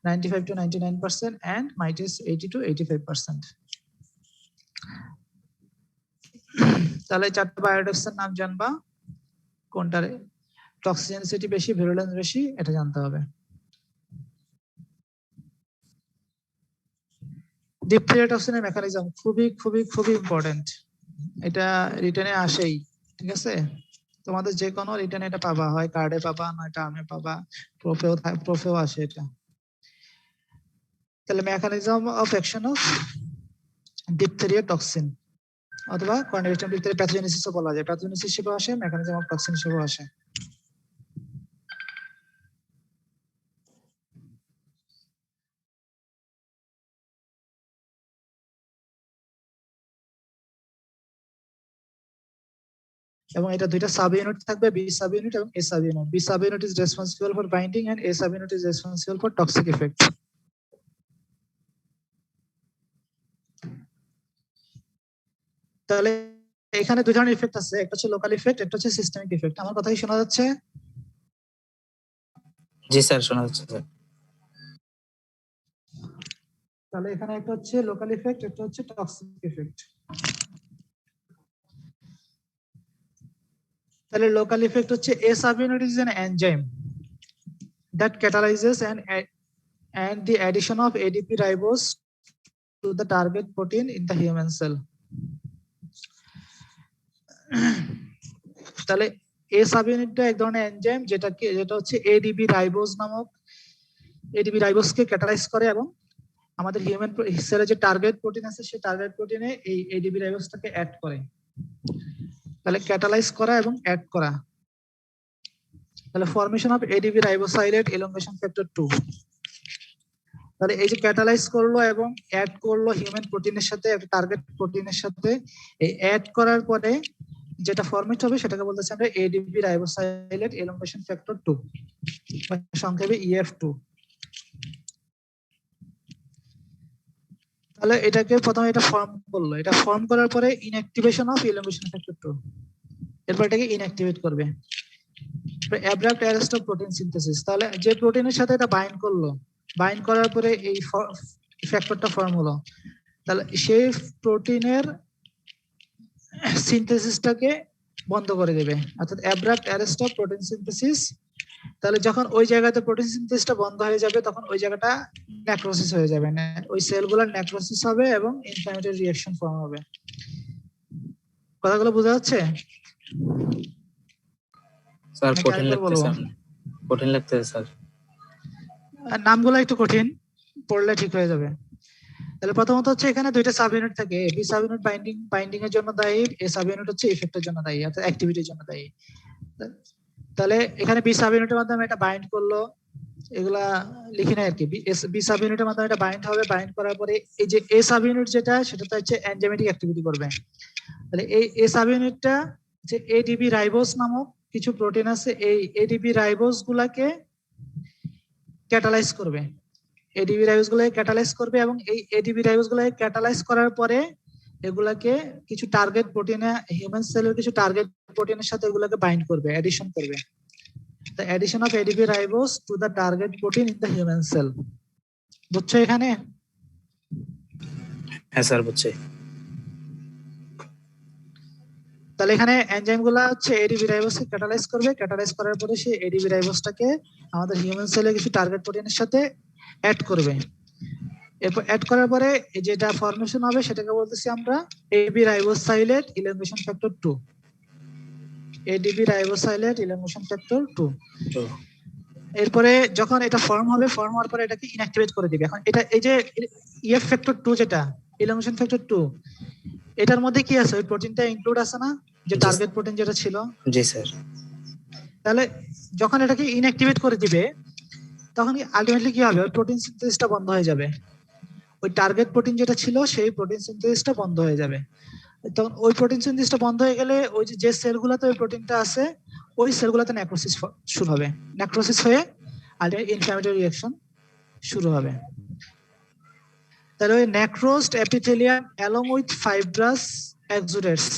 95 to 99% and mitis 80 to 85%। তাহলে 4টা বায়োটাইপসের নাম জানবা, কোনটার টক্সিসিটি বেশি, ভিরুলেন্স বেশি, এটা জানতে হবে। ডিপথেরিয়া টক্সিনের মেকানিজম খুবই খুবই খুবই ইম্পর্টেন্ট, এটা রিটেনে আসেই, ঠিক আছে, তোমাদের যে কোনো রিটেনে এটা পাবা, হয় কার্ডে পাবা, নয় টার্মে পাবা, প্রোফেও আসে এটা। তাহলে mechanism of action of diphtheria toxin, অথবা কর্নিব্যাকটেরিয়াম ডিপথেরিয়া প্যাথোজেনেসিসও বলা যায়, প্যাথোজেনেসিস হিসেবে আসে, মেকানিজম অফ টক্সিন হিসেবে আসে। এবং এটা দুইটা সাব ইউনিট থাকবে, বি সাব ইউনিট এবং A subunit. B subunit is responsible for binding and A subunit is responsible for toxic effect. তাহলে এখানে দুই ধরনের ইফেক্ট আছে, একটা হচ্ছে লোকাল ইফেক্ট, একটা হচ্ছে সিস্টেমিক ইফেক্ট। আমার কথা কি শোনা যাচ্ছে? জি স্যার, শোনা যাচ্ছে স্যার। তাহলে এখানে একটা হচ্ছে লোকাল ইফেক্ট, একটা হচ্ছে টক্সিক ইফেক্ট। তাহলে লোকাল ইফেক্ট হচ্ছে A subunit is an enzyme that catalyzes and the addition of ADP ribose to the target protein in the human cell. তাহলে এ সাব ইউনিটটা এক ধরনের এনজাইম যেটা হচ্ছে এডিপি রাইবোজ নামক, এডিপি রাইবোজকে ক্যাটালাইজ করে এবং আমাদের হিউম্যান সেলে যে টার্গেট প্রোটিন আছে সেই টার্গেট প্রোটিনে এই এডিপি রাইবোজটাকে অ্যাড করে। তাহলে ক্যাটালাইজ করা এবং অ্যাড করা, তাহলে formation of ADP রাইবোসাইলেট elongation factor 2। তাহলে এই যে ক্যাটালাইজ করলো এবং অ্যাড করলো হিউম্যান প্রোটিনের সাথে, একটা টার্গেট প্রোটিনের সাথে, এই অ্যাড করার পরে যেটা ফরমেট হবে সেটাকে বলতেছে আমরা এডিপি রাইবোসাইলেট এলংগেশন ফ্যাক্টর 2, সংক্ষেপে EF2। তাহলে এটাকে প্রথমে এটা ফর্ম করলো, এটা ফর্ম করার পরে ইনঅ্যাক্টিভেশন অফ এলংগেশন ফ্যাক্টর 2, এরপর এটাকে ইনঅ্যাক্টিভেট করবে। Abrupt arrest of protein synthesis, তাহলে যে প্রোটিনের সাথে এটা বাইন্ড করলো, বাইন্ড করার পরে এই ফ্যাক্টরটা ফর্ম হলো, তাহলে সেই প্রোটিনের সিনথেসিসটাকে বন্ধ করে দেবে, অর্থাৎ abrupt arrest of protein synthesis. তাহলে যখন ওই জায়গাতে প্রোটিন সিনথেসিসটা বন্ধ হয়ে যাবে তখন ওই জায়গাটা নেক্রোসিস হয়ে যাবে, ওই সেলগুলোর নেক্রোসিস হবে এবং ইনফ্ল্যামেটরি রিঅ্যাকশন ফর্ম হবে। কথাগুলো বোঝা যাচ্ছে স্যার? নাকি কঠিন আরেকবার লাগতেছে, বলবো? কঠিন লাগতেছে স্যার। নামগুলো একটু কঠিন, পড়লে ঠিক হয়ে যাবে। তাহলে প্রথমত হচ্ছে এখানে দুইটা সাব ইউনিট থাকে, বি সাব ইউনিট বাইন্ডিং এর জন্য দায়ী, এ সাব ইউনিট হচ্ছে ইফেক্টের জন্য দায়ী, অর্থাৎ অ্যাক্টিভিটির জন্য দায়ী। তাহলে এখানে বি সাব ইউনিটের মাধ্যমে এটা বাইন্ড করলো, এগুলা লিখি না আর কি। বি সাব ইউনিটের মাধ্যমে এটা বাইন্ড হবে, বাইন্ড করার পরে এই যে এ সাব ইউনিট যেটা, সেটা তো হচ্ছে এনজাইমেটিক অ্যাক্টিভিটি করবে। তাহলে এই এ সাব ইউনিটটা যে এডিপি রাইবোজ নামক কিছু প্রোটিন আছে, এই এডিপি রাইবোজ গুলাকে ক্যাটালাইজ করবে, এডিপি রাইবোজ গুলাকে ক্যাটালাইজ করবে এবং এই এডিপি রাইবোজ গুলাকে ক্যাটালাইজ করার পরে এগুলাকে কিছু টার্গেট প্রোটিনে, হিউম্যান সেলের কিছু টার্গেট প্রোটিনের সাথে এগুলাকে বাইন্ড করবে, অ্যাডিশন করবে। The addition of ADP ribose to the target protein in the human cell. বুঝছো এখানে? হ্যাঁ স্যার বুঝছি। তাহলে এখানে এনজাইম গুলা হচ্ছে এডিপি রাইবোজকে ক্যাটালাইজ করবে, ক্যাটালাইজ করার পরে সেই এডিপি রাইবোজটাকে আমাদের হিউম্যান সেলে কিছু টার্গেট প্রোটিনের সাথে অ্যাড করবে। এরপর অ্যাড করার পরে যেটা ফরমেশন হবে সেটাকে বলতেছি আমরা ADP ribosylate elongation factor 2। ADP ribosylate elongation factor 2। তো এরপরে যখন এটা ফর্ম হবে, ফর্ম হওয়ার পরে এটাকে ইনঅ্যাক্টিভেট করে দিবে। এখন এটা এই যে ইএফ ফ্যাক্টর 2 যেটা ইলাঙ্গেশন ফ্যাক্টর 2, এটার মধ্যে কি আছে? ওই প্রোটিনটা ইনক্লুড আছে না, যে জি টার্গেট প্রোটিন যেটা ছিল। জি স্যার। তাহলে যখন এটাকে ইনঅ্যাক্টিভেট করে দিবে তখন আলটিমেটলি কি হবে? ওই প্রোটিন সিনথেসিসটা বন্ধ হয়ে যাবে। ওই টার্গেট প্রোটিন যেটা ছিল সেই প্রোটিন সিনথেসিসটা বন্ধ হয়ে যাবে। তখন ওই প্রোটিন সিনথেসিসটা বন্ধ হয়ে গেলে ওই যে সেলগুলোতে ওই প্রোটিনটা আছে ওই সেলগুলোতে নেক্রোসিস শুরু হবে। নেক্রোসিস হয়ে আলটিমেটলি ইনফ্ল্যামেটরি রিঅ্যাকশন শুরু হবে। তাহলে ওই নেক্রোসড এপিথেলিয়াম অ্যালং উইথ ফাইব্রাস এক্সুডেটস,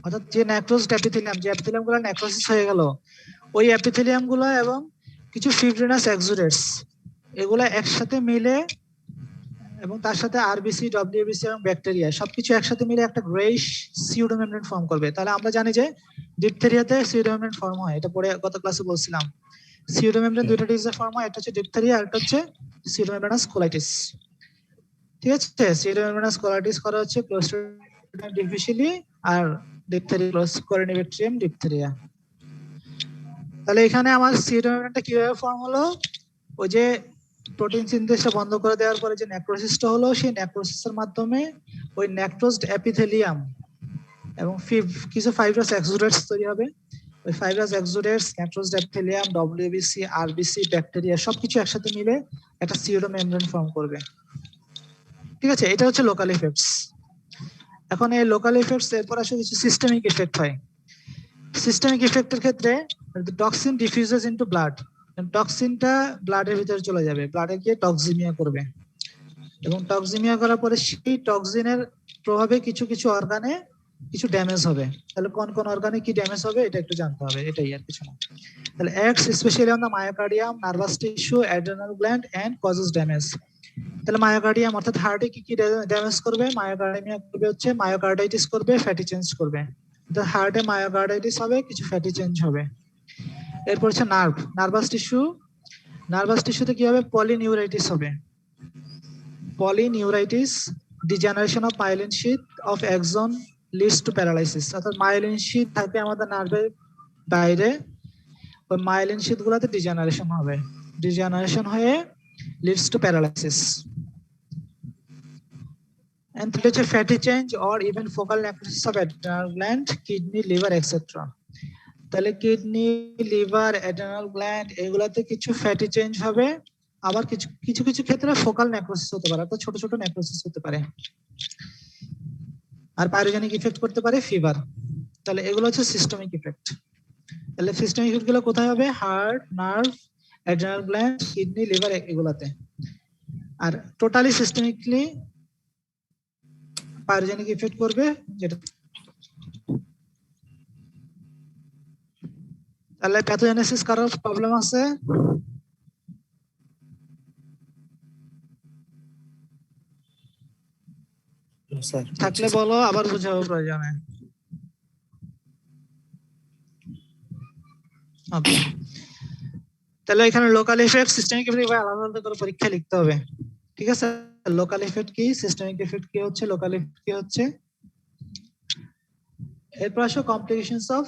অর্থাৎ যে নেক্রোসড এপিথেলিয়াম, যে এপিথেলিয়ামগুলো নেক্রোসিস হয়ে গেল, ওই এপিথেলিয়ামগুলো এবং কিছু ফিব্রিনাস এক্সুডেটস এগুলো একসাথে মিলে এবং তার সাথে আরবিসি, ডব্লিউবিসি এবং ব্যাকটেরিয়া সবকিছু একসাথে মিলে একটা গ্রেইশ সিউডোমেমব্রেন ফর্ম করবে। তাহলে আমরা জানি যে ডিপথেরিয়াতে সিউডোমেমব্রেন ফর্ম হয়, এটা পরে গত ক্লাসে বলছিলাম। সিউডোমেমব্রেন দুইটা ডিজিজে ফর্ম হয়, একটা হচ্ছে ডিপথেরিয়া আর একটা হচ্ছে সিউডোমেমব্রেনাস কোলাইটিস। ঠিক আছে, সিউডোমেমব্রেনাস কোলাইটিস করা হচ্ছে ক্লোস্ট্রিডিয়াম ডিফিসিলি আর ডিপথেরিয়া ক্লোস্ট্রিডিয়াম ডিপথেরিয়া। তাহলে এখানে আমার সিউডোমেমব্রেনটা কিভাবে ফর্ম হলো? ওই যে প্রোটিন সিনথেসিসটা বন্ধ করে দেওয়ার পরে যে নেক্রোসিসটা হলো, সেই নেক্রোসিসের মাধ্যমে ওই নেক্রোসড এপিথেলিয়াম এবং কিছু ফাইব্রাস এক্সুডেটস তৈরি হবে। ওই fibrous exudates, necrosed epithelium, WBC, RBC, bacteria সবকিছু একসাথে মিলে একটা সিউডোমেমব্রেন ফর্ম করবে। ঠিক আছে, এটা হচ্ছে লোকাল ইফেক্টস। এখন এই লোকাল ইফেক্টস এরপর আসলে কিছু সিস্টেমিক ইফেক্ট হয়। সিস্টেমিক ইফেক্টের ক্ষেত্রে টক্সিন ডিফিউজেস ইনটু ব্লাড, টক্সিনটা ব্লাডের ভিতরে চলে যাবে, ব্লাডে গিয়ে টক্সিমিয়া করবে এবং টক্সিমিয়া করার পরে সেই টক্সিনের প্রভাবে কিছু কিছু অর্গানে কিছু ড্যামেজ হবে। তাহলে কোন কোন অর্গানে কি ড্যামেজ হবে এটা একটু জানতে হবে, এটাই আর কিছু না। তাহলে acts specially on the myocardium, nervous tissue, adrenal gland and causes damage. তাহলে মায়োকার্ডিয়াম অর্থাৎ হার্টে কি কি ড্যামেজ করবে? মায়োকার্ডিয়ামিয়া করবে হচ্ছে মায়োকার্ডাইটিস করবে, ফ্যাটি চেঞ্জ করবে। হার্টে মায়োকার্ডাইটিস হবে, কিছু ফ্যাটি চেঞ্জ হবে। এরপর হচ্ছে নার্ভ, নার্ভাস টিস্যু, নার্ভাস টিস্যুতে কি হবে? পলিনিউরাইটিস হবে, polyneuritis, degeneration of myelin sheath of axon leads to paralysis. অর্থাৎ মাইলিন শীথ থাকে আমাদের নার্ভের বাইরে, ওই মাইলিন শীথ গুলাতে ডিজেনারেশন হবে, ডিজেনারেশন হয়ে লিডস টু প্যারালাইসিস। And হচ্ছে fatty change or even focal necrosis of adrenal gland, kidney, liver etcetera. তাহলে কিডনি, লিভার, অ্যাড্রেনাল গ্ল্যান্ড এগুলাতে কিছু ফ্যাটি চেঞ্জ হবে, আবার কিছু কিছু কিছু ক্ষেত্রে ফোকাল নেক্রোসিস হতে পারে, অর্থাৎ ছোট ছোট নেক্রোসিস হতে পারে। আর পাইরোজেনিক ইফেক্ট করতে পারে ফিভার। তাহলে এগুলো হচ্ছে সিস্টেমিক ইফেক্ট। তাহলে সিস্টেমিক ইফেক্ট গুলো কোথায় হবে? Heart, nerve, adrenal gland, kidney, liver এগুলাতে। আর টোটালি সিস্টেমিকলি পাইরোজেনিক ইফেক্ট করবে যেটা। তাহলে প্যাথোজেনেসিস কারোর প্রবলেম আছে? স্যার থাকলে বলো, আবার বুঝাবো প্রয়োজনে। ওকে, তাহলে এখানে লোকাল ইফেক্ট, সিস্টেমিক ইফেক্ট আলাদা আলাদা করে পরীক্ষা লিখতে হবে। ঠিক আছে, লোকাল ইফেক্ট কি, সিস্টেমিক ইফেক্ট কি হচ্ছে, লোকাল ইফেক্ট কি হচ্ছে। এরপর আসো কমপ্লিকেশনস অফ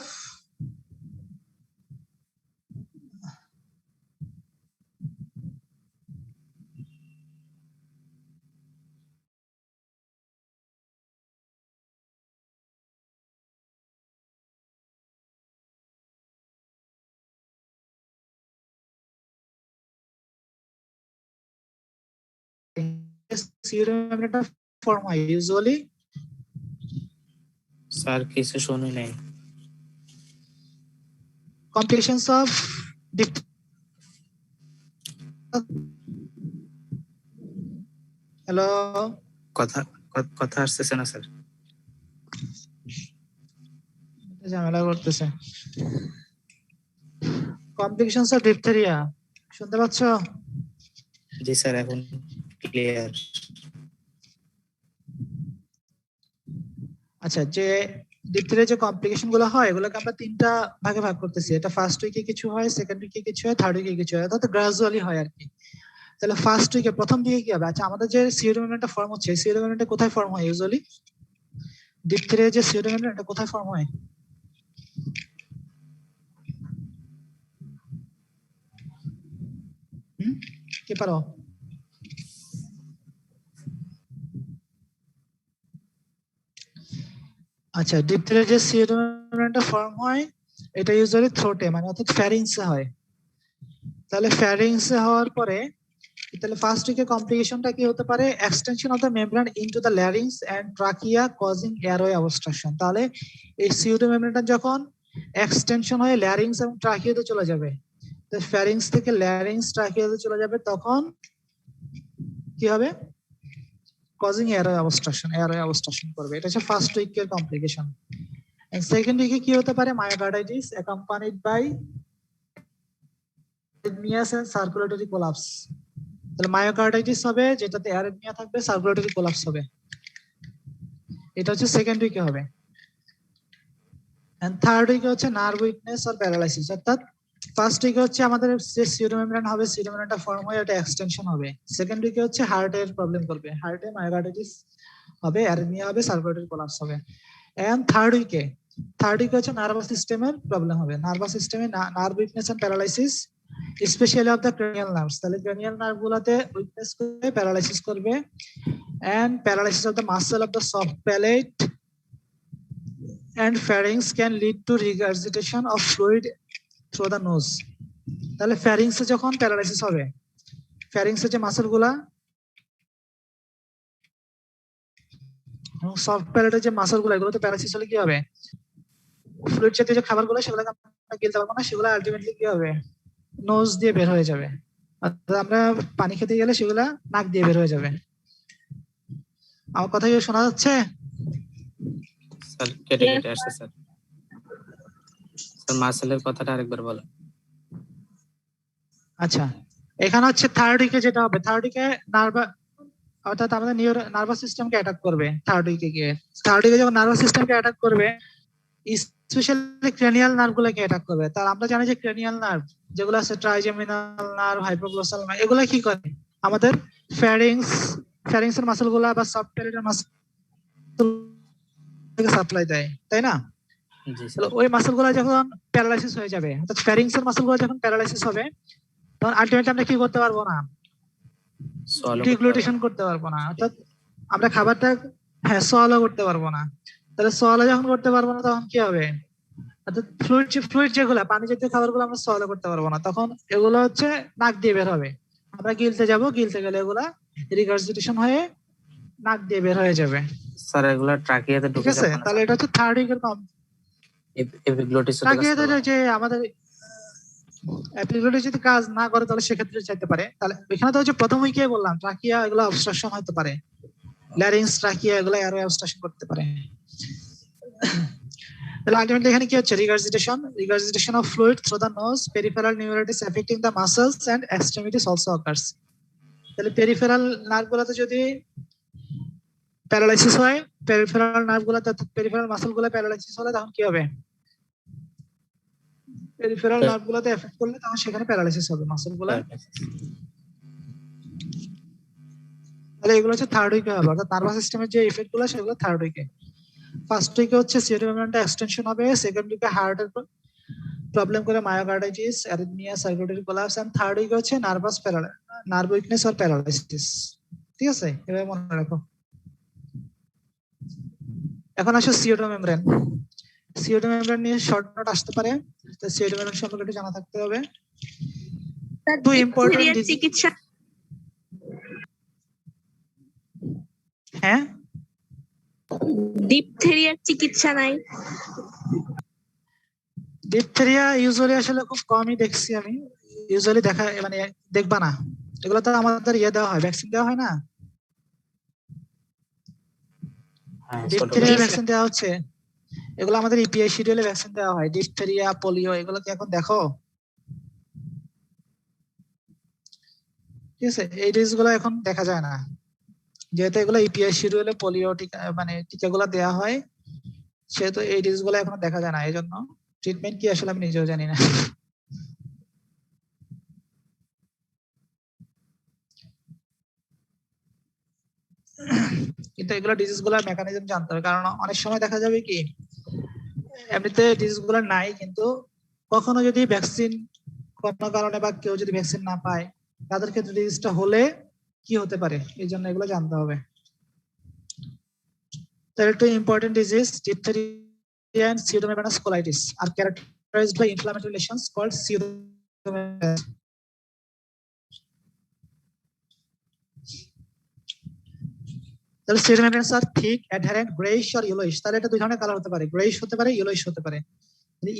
সিউডোমেমব্রেনটা ফর্ম হয় ইউজুয়ালি। স্যার কিছু শুনি নাই। কমপ্লিকেশনস অফ হ্যালো, কথা কথা আসতেছে না স্যার। ঝামেলা করতেছে। কমপ্লিকেশনস অফ ডিপথেরিয়া শুনতে পাচ্ছ? জি স্যার এখন ক্লিয়ার। আচ্ছা, যে ডিপথেরিয়া যে কমপ্লিকেশন গুলো হয় এগুলোকে আমরা তিনটা ভাগে ভাগ করতেছি। এটা ফার্স্ট উইকে কিছু হয়, সেকেন্ড উইকে কিছু হয়, থার্ড উইকে কিছু হয়, অর্থাৎ গ্রাজুয়ালি হয় আর কি। তাহলে ফার্স্ট উইকে প্রথম দিকে কি হবে? আচ্ছা, আমাদের যে সিওডো মেমব্রেনটা ফর্ম হচ্ছে, সিওডো মেমব্রেনটা কোথায় ফর্ম হয় ইউজুয়ালি? ডিপথেরিয়া যে সিওডো মেমব্রেন এটা কোথায় ফর্ম হয়? কে পারো? আচ্ছা, ডিপথেরিয়া যে সিওডো মেমব্রেনটা ফর্ম হয় এটা ইউজুয়ালি থ্রোটে, মানে অর্থাৎ ফ্যারিংসে হয়। তাহলে ফ্যারিংসে হওয়ার পরে তাহলে ফার্স্ট উইকে কমপ্লিকেশনটা কি হতে পারে? Extension of the membrane into the larynx and trachea causing airway obstruction. তাহলে এই সিওডো মেমব্রেনটা যখন এক্সটেনশন হয়ে ল্যারিংস এবং ট্রাকিয়াতে চলে যাবে, তো ফ্যারিংস থেকে ল্যারিংস ট্রাকিয়াতে চলে যাবে, তখন কি হবে? কজিং এয়ারওয়ে অবস্ট্রাকশন করবে। এটা হচ্ছে ফার্স্ট উইকের কমপ্লিকেশন। এন্ড সেকেন্ড উইকে কি হতে পারে? Myocarditis accompanied by arrhythmias and circulatory collapse. তাহলে মায়োকার্ডাইটিস হবে, যেটাতে অ্যারিথমিয়া থাকবে, সার্কুলেটরি কোলাপস হবে। এটা হচ্ছে সেকেন্ড উইকে হবে। এন্ড থার্ড উইকে হচ্ছে নার্ভ উইকনেস অর প্যারালাইসিস। অর্থাৎ ফার্স্ট উইকে হচ্ছে আমাদের যে সিওডো মেমব্রেন হবে, সিওডো মেমব্রেনটা ফর্ম হয়ে এটা এক্সটেনশন হবে। সেকেন্ড উইকে হচ্ছে হার্টের প্রবলেম করবে, হার্টে মায়োকার্ডাইটিস হবে, অ্যারিথমিয়া হবে, সার্কুলেটরি কোলাপস হবে। এন্ড থার্ড উইকে হচ্ছে নার্ভাস সিস্টেমের প্রবলেম হবে, নার্ভাস সিস্টেমে nerve weakness and paralysis, specially of the cranial nerves. তাহলে ক্রেনিয়াল নার্ভ গুলাতে উইকনেস করবে, প্যারালাইসিস করবে, and paralysis of the muscle of the soft palate and pharynx can lead to regurgitation of fluid through the nose. তাহলে ফ্যারিংসে যখন প্যারালাইসিস হবে, ফ্যারিংসের যে মাসল গুলা এবং সফট প্যালেটের যে মাসল গুলা, এগুলোতে প্যারালাইসিস হলে কি হবে? ফ্লুইড জাতীয় যে খাবারগুলো সেগুলোকে আমরা গিলতে পারবো না, সেগুলো আলটিমেটলি কি হবে? নোজ দিয়ে বের হয়ে যাবে। অর্থাৎ আমরা পানি খেতে গেলে সেগুলা নাক দিয়ে বের হয়ে যাবে। আমার কথা কি শোনা যাচ্ছে? স্যার কেটে কেটে আসছে স্যার। স্যার মাসেলের কথাটা আরেকবার বলেন। আচ্ছা, এখানে হচ্ছে থার্ড উইকে যেটা হবে, থার্ড উইকে অর্থাৎ আমাদের নার্ভাস সিস্টেমকে অ্যাটাক করবে। থার্ড উইকে যখন নার্ভাস সিস্টেমকে অ্যাটাক করবে, স্পেশালি ক্রেনিয়াল নার্ভ গুলোকে অ্যাটাক করবে। তার আমরা জানি যে ক্রেনিয়াল নার্ভ যেগুলো আছে, ট্রাইজেমিনাল নার্ভ, হাইপোগ্লোসাল নার্ভ, এগুলা কি করে? আমাদের ফ্যারিংসের মাসল গুলা বা সফট প্যালেটের মাসল সাপ্লাই দেয়, তাই না? জি স্যার। তাহলে ওই মাসল গুলা যখন প্যারালাইসিস হয়ে যাবে, অর্থাৎ ফ্যারিংসের মাসল গুলা যখন প্যারালাইসিস হবে, তখন আলটিমেটলি আমরা কি করতে পারবো না? ডিগ্লুটেশন করতে পারবো না, অর্থাৎ আমরা খাবারটা সোয়ালো করতে পারবো না। তাহলে সোয়ালো যখন করতে পারবো না, তখন কি হবে? অর্থাৎ ফ্লুইড যেগুলা, পানি জাতীয় খাবারগুলো আমরা সোয়ালো করতে পারবো না, তখন এগুলো হচ্ছে নাক দিয়ে বের হবে। আমরা গিলতে গেলে এগুলা রিগার্জিটেশন হয়ে নাক দিয়ে বের হয়ে যাবে। স্যার এগুলা ট্রাকিয়াতে ঠিক ঢুকে আছে? যাবে না? তাহলে এটা হচ্ছে থার্ড উইকের এপিগ্লটিস ট্রাকিয়াতে যে আমাদের এপিগ্লটিস যদি কাজ না করে তাহলে সেক্ষেত্রে চাইতে পারে। তাহলে এখানে তো হচ্ছে প্রথম উইকে বললাম ট্রাকিয়া এগুলো অবস্ট্রাকশন হতে পারে, ল্যারিংস, ট্রাকিয়া এগুলো এয়ারওয়ে অবস্ট্রাকশন করতে পারে। তাহলে আলটিমেটলি এখানে কি হচ্ছে? Regurgitation of fluid through the nose, peripheral neuritis affecting the muscles and extremities also occurs. তাহলে পেরিফেরাল নার্ভগুলোতে যদি প্যারালাইসিস হয়, পেরিফেরাল নার্ভগুলোতে, পেরিফেরাল মাসলগুলো প্যারালাইসিস হলে তখন কি হবে? পেরিফেরাল নার্ভগুলোতে এফেক্ট করলে তখন সেখানে প্যারালাইসিস হবে মাসলগুলো। তাহলে এগুলো হচ্ছে থার্ড উইকে হবে, অর্থাৎ নার্ভাস সিস্টেমের যে ইফেক্ট গুলো সেগুলো থার্ড উইকে। ফার্স্ট উইকে হচ্ছে সিওডো মেমব্রেনটা এক্সটেনশন হবে, সেকেন্ড উইকে হার্টের প্রবলেম করে myocarditis, arrhythmia, circulatory collapse, and third উইকে হচ্ছে নার্ভ উইকনেস অর প্যারালাইসিস। ঠিক আছে? এভাবে মনে রাখো। এখন আসো সিওডো মেমব্রেন। সিওডো মেমব্রেন নিয়ে শর্ট নোট আসতে পারে, তো সিওডো মেমব্রেন সম্পর্কে একটু জানা থাকতে হবে। টু ইম্পর্টেন্ট চিকিৎসা হ্যাঁ, ডিপথেরিয়ার চিকিৎসা নাই। ডিপথেরিয়া ইউজুয়ালি আসলে খুব কমই দেখছি আমি, ইউজুয়ালি দেখা মানে দেখবা না, এগুলো তো আমাদের দেওয়া হয়, ভ্যাকসিন দেওয়া হয় না? ডিপথেরিয়া ভ্যাকসিন দেওয়া হচ্ছে, এগুলো আমাদের ইপিআই শিডিউলে ভ্যাকসিন দেওয়া হয়। ডিপথেরিয়া, পোলিও, এগুলো কি এখন দেখো? ঠিক আছে, এই ডিজিজ গুলো এখন দেখা যায় না, যেহেতু এগুলো ইপিআই শিডিউলে পোলিও টিকা মানে টিকাগুলো দেওয়া হয়, সেহেতু এই ডিজিজ গুলো এখনো দেখা যায় না, এই জন্য ট্রিটমেন্ট কি আসলে আমি নিজেও জানি না। কিন্তু এগুলো ডিজিজ গুলার মেকানিজম জানতে হবে, কারণ অনেক সময় দেখা যাবে কি এমনিতে ডিজিজ গুলো নাই, কিন্তু কখনো যদি ভ্যাকসিন কোনো কারণে বা কেউ যদি ভ্যাকসিন না পায়, তাদের ক্ষেত্রে ডিজিজটা হলে কি হতে পারে, এই জন্য এগুলো জানতে হবে। There are two important diseases, diphtheria and pseudomonas colitis, are characterized by inflammatory lesions called pseudomonas. তাহলে pseudomonas are thick, adherent, grayish or yellowish। তাহলে এটা দুই ধরনের কালার হতে পারে, grayish হতে পারে, yellowish হতে পারে।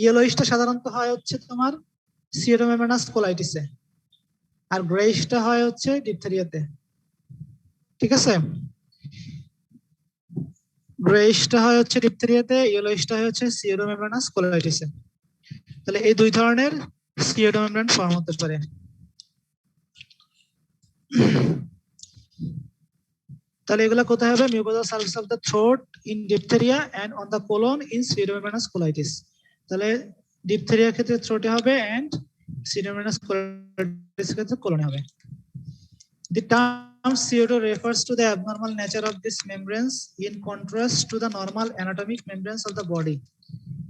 ইয়েলোইশটা সাধারণত হয় হচ্ছে তোমার pseudomonas colitis-এ, আর গ্রেইশটা হয় হচ্ছে ডিপথেরিয়াতে। ঠিক আছে, গ্রেইশটা হয় হচ্ছে ডিপথেরিয়াতে, ইয়েলোইশটা হয় হচ্ছে pseudomonas colitis-এ। তাহলে এই দুই ধরনের pseudomonas ফর্ম হতে পারে। তাহলে এগুলা কোথায় হবে? Mucosal surface of the throat in diphtheria and on the colon in pseudomonas colitis। তাহলে ডিপথেরিয়ার ক্ষেত্রে থ্রোটে হবে এন্ড pseudomonas colitis ক্ষেত্রে কোলনে হবে। The term pseudo refers to the abnormal nature of these membranes in contrast to the normal anatomic membranes of the body.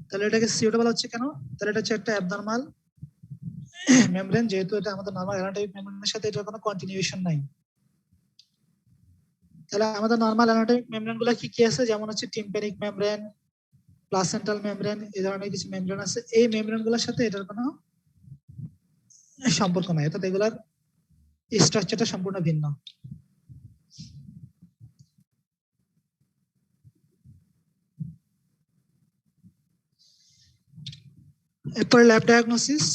তাহলে এটাকে pseudo বলা হচ্ছে কেন? তাহলে এটা হচ্ছে একটা abnormal membrane, যেহেতু এটা আমাদের নরমাল anatomic membrane-এর সাথে এটার কোনো কন্টিনিউশন নাই। তাহলে আমাদের নরমাল anatomic membrane গুলো কি কি আছে? যেমন হচ্ছে tympanic membrane, placental membrane, এই ধরনের কিছু মেমব্রেন আছে। এই মেমব্রেন গুলোর সাথে এটার কোনো সম্পর্ক নাই, অর্থাৎ এগুলার স্ট্রাকচারটা সম্পূর্ণ ভিন্ন। এরপর ল্যাব ডায়াগনোসিস।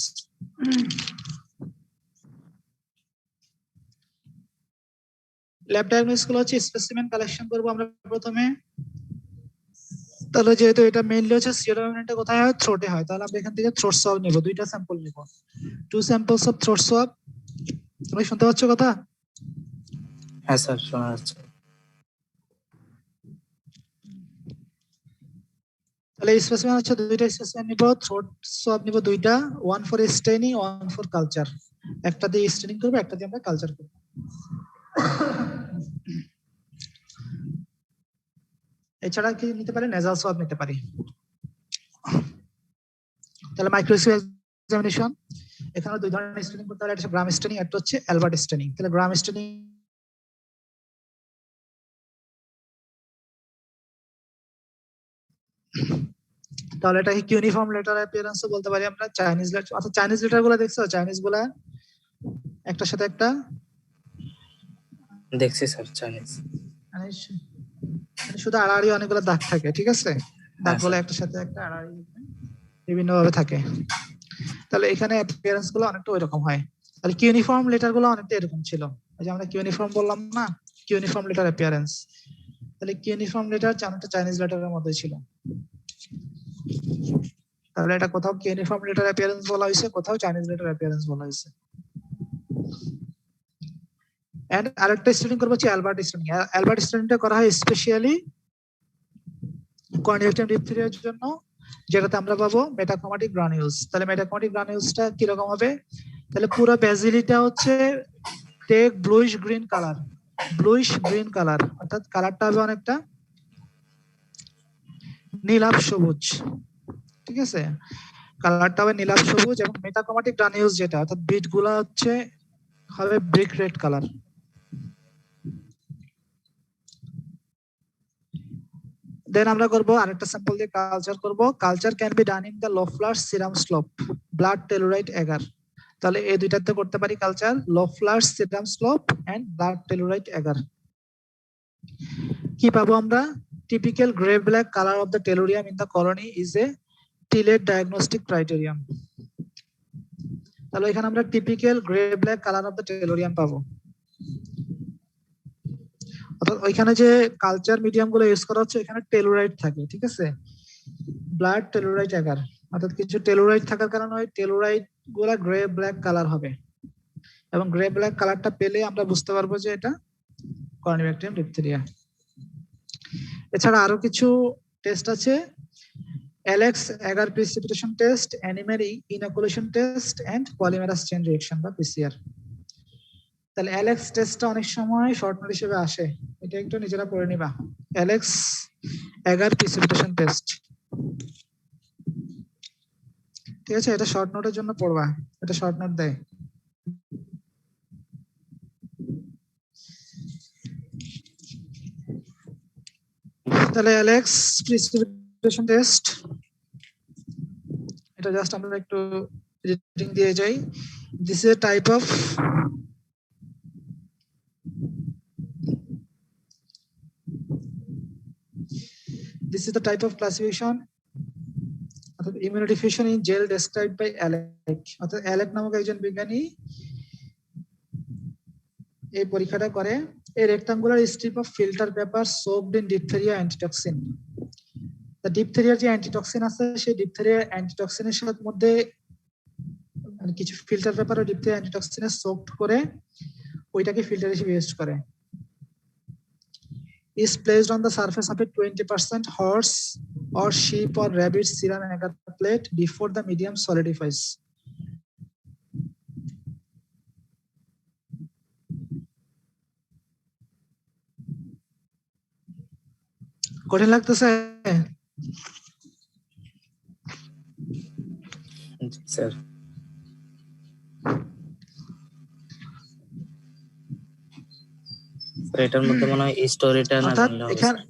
ল্যাব ডায়াগনোসিস গুলো হচ্ছে স্পেসিমেন কালেকশন করব আমরা প্রথমে। তাহলে যেহেতু এটা মেইনলি হচ্ছে pseudomonas কোথায় হয়? থ্রোটে হয়। তাহলে আমরা এখান থেকে থ্রোট সোয়াব নিব, দুইটা স্যাম্পল নিব, 2 স্যাম্পলস অফ থ্রোট সোয়াব। তুমি শুনতে পাচ্ছ কথা? হ্যাঁ স্যার, শোনা যাচ্ছে। তাহলে স্পেসিমেন হচ্ছে দুইটা স্পেসিমেন নিব, থ্রোট সোয়াব নিব দুইটা, one for straining, one for culture. একটা দিয়ে স্টেনিং করব, একটা দিয়ে আমরা কালচার করব। এছাড়া কি নিতে পারি? নেজাল সোয়াব নিতে পারি। তাহলে মাইক্রোস্কোপ এক্সামিনেশন, এখানে দুই ধরনের স্টেনিং করতে পারি, একটা হচ্ছে গ্রাম স্টেনিং, একটা হচ্ছে অ্যালবার্ট স্টেনিং। তাহলে গ্রাম স্টেনিং তাহলে এটা কি ইউনিফর্ম লেটার অ্যাপিয়ারেন্সও বলতে পারি আমরা। চাইনিজ লেটার, অর্থাৎ চাইনিজ লেটার গুলো দেখছো? চাইনিজ গুলা একটার সাথে একটা দেখছি স্যার, চাইনিজ। মানে শুধু আড়াআড়ি অনেকগুলো দাগ থাকে, ঠিক আছে? দাগগুলো স্যার। একটার সাথে একটা আড়াআড়ি বিভিন্ন ভাবে থাকে। তাহলে এখানে অ্যাপিয়ারেন্স গুলো অনেকটা ওইরকম হয়। তাহলে ইউনিফর্ম লেটার গুলো অনেকটা এরকম ছিল, এই যে আমরা ইউনিফর্ম বললাম না, ইউনিফর্ম লেটার অ্যাপিয়ারেন্স। তাহলে ইউনিফর্ম লেটার অনেকটা চাইনিজ লেটারের মধ্যে ছিল। তাহলে এটা কোথাও ইউনিফর্ম লেটার অ্যাপিয়ারেন্স বলা হয়েছে, কোথাও চাইনিজ লেটার অ্যাপিয়ারেন্স বলা হয়েছে। এন্ড আরেকটা স্টেনিং করব হচ্ছে অ্যালবার্ট স্টেনিং। অ্যালবার্ট স্টেনিংটা করা হয় স্পেশালি কনজেক্টিভ ডিপথেরিয়ার জন্য, যেটাতে আমরা পাবো মেটাক্রোমাটিক গ্রানিউলস। তাহলে মেটাক্রোমাটিক গ্রানিউলসটা কি রকম হবে? তাহলে পুরো বেজিলিটা হচ্ছে টেক bluish green colour, bluish green colour, অর্থাৎ কালারটা হবে অনেকটা নীলাভ সবুজ। ঠিক আছে, কালারটা হবে নীলাভ সবুজ। এবং মেটাক্রোমাটিক গ্রানিউলস যেটা, অর্থাৎ বিট গুলা হচ্ছে হবে ব্রিক রেড কালার। দেন আমরা করব আরেকটা স্যাম্পল দিয়ে কালচার করব। Culture can be done in the Loeffler serum slope, blood tellurite agar. তাহলে এই দুইটাতে করতে পারি culture, Loeffler serum slope and blood tellurite agar. কি পাবো আমরা? Typical grey black colour of the tellurium in the colony is a telltale diagnostic criterium. তাহলে এখানে আমরা typical grey black colour of the tellurium পাবো। অর্থাৎ ওইখানে যে কালচার মিডিয়াম গুলো ইউজ করা হচ্ছে এখানে টেলুরাইট থাকে, ঠিক আছে, ব্লাড টেলুরাইট এগার। অর্থাৎ কিছু টেলুরাইট থাকার কারণে ওই টেলুরাইট গুলা গ্রে ব্ল্যাক কালার হবে, এবং গ্রে ব্ল্যাক কালারটা পেলে আমরা বুঝতে পারবো যে এটা কর্নিব্যাকটেরিয়াম ডিপথেরিয়া। এছাড়া আরো কিছু টেস্ট আছে, Elek's agar precipitation test, animal inoculation test and polymerase chain reaction বা পিসিআর। তাহলে অ্যালেক্স টেস্টটা অনেক সময় শর্ট নোট হিসেবে আসে, এটা একটু নিজেরা পড়ে নিবা। অ্যালেক্স এগার প্রিসিপিটেশন টেস্ট, ঠিক আছে, এটা শর্ট নোটের জন্য পড়বা, এটা শর্ট নোট দেয়। তাহলে অ্যালেক্স প্রিসিপিটেশন টেস্ট, এটা জাস্ট আমরা একটু রিডিং দিয়ে যাই। This is a type of this is the type of classification অর্থাৎ immunodification in gel described by Alec, অর্থাৎ অ্যালেক নামক একজন বিজ্ঞানী এই পরীক্ষাটা করে। a rectangular strip of filter paper soaked in diphtheria antitoxin, the diphtheria যে অ্যান্টিটক্সিন আছে সেই diphtheria অ্যান্টিটক্সিনের সাথে মধ্যে মানে কিছু ফিল্টার পেপার ও diphtheria অ্যান্টিটক্সিনে সোকড করে ওইটাকে ফিল্টার হিসেবে ইউজ করে। is placed on the surface of a 20% horse or sheep or rabbit serum agar plate before the medium solidifies. কঠিন লাগতেছে? স্যার এটার মধ্যে মনে হয় স্টোরিটা না অর্থাৎ জানলে হবে এখানে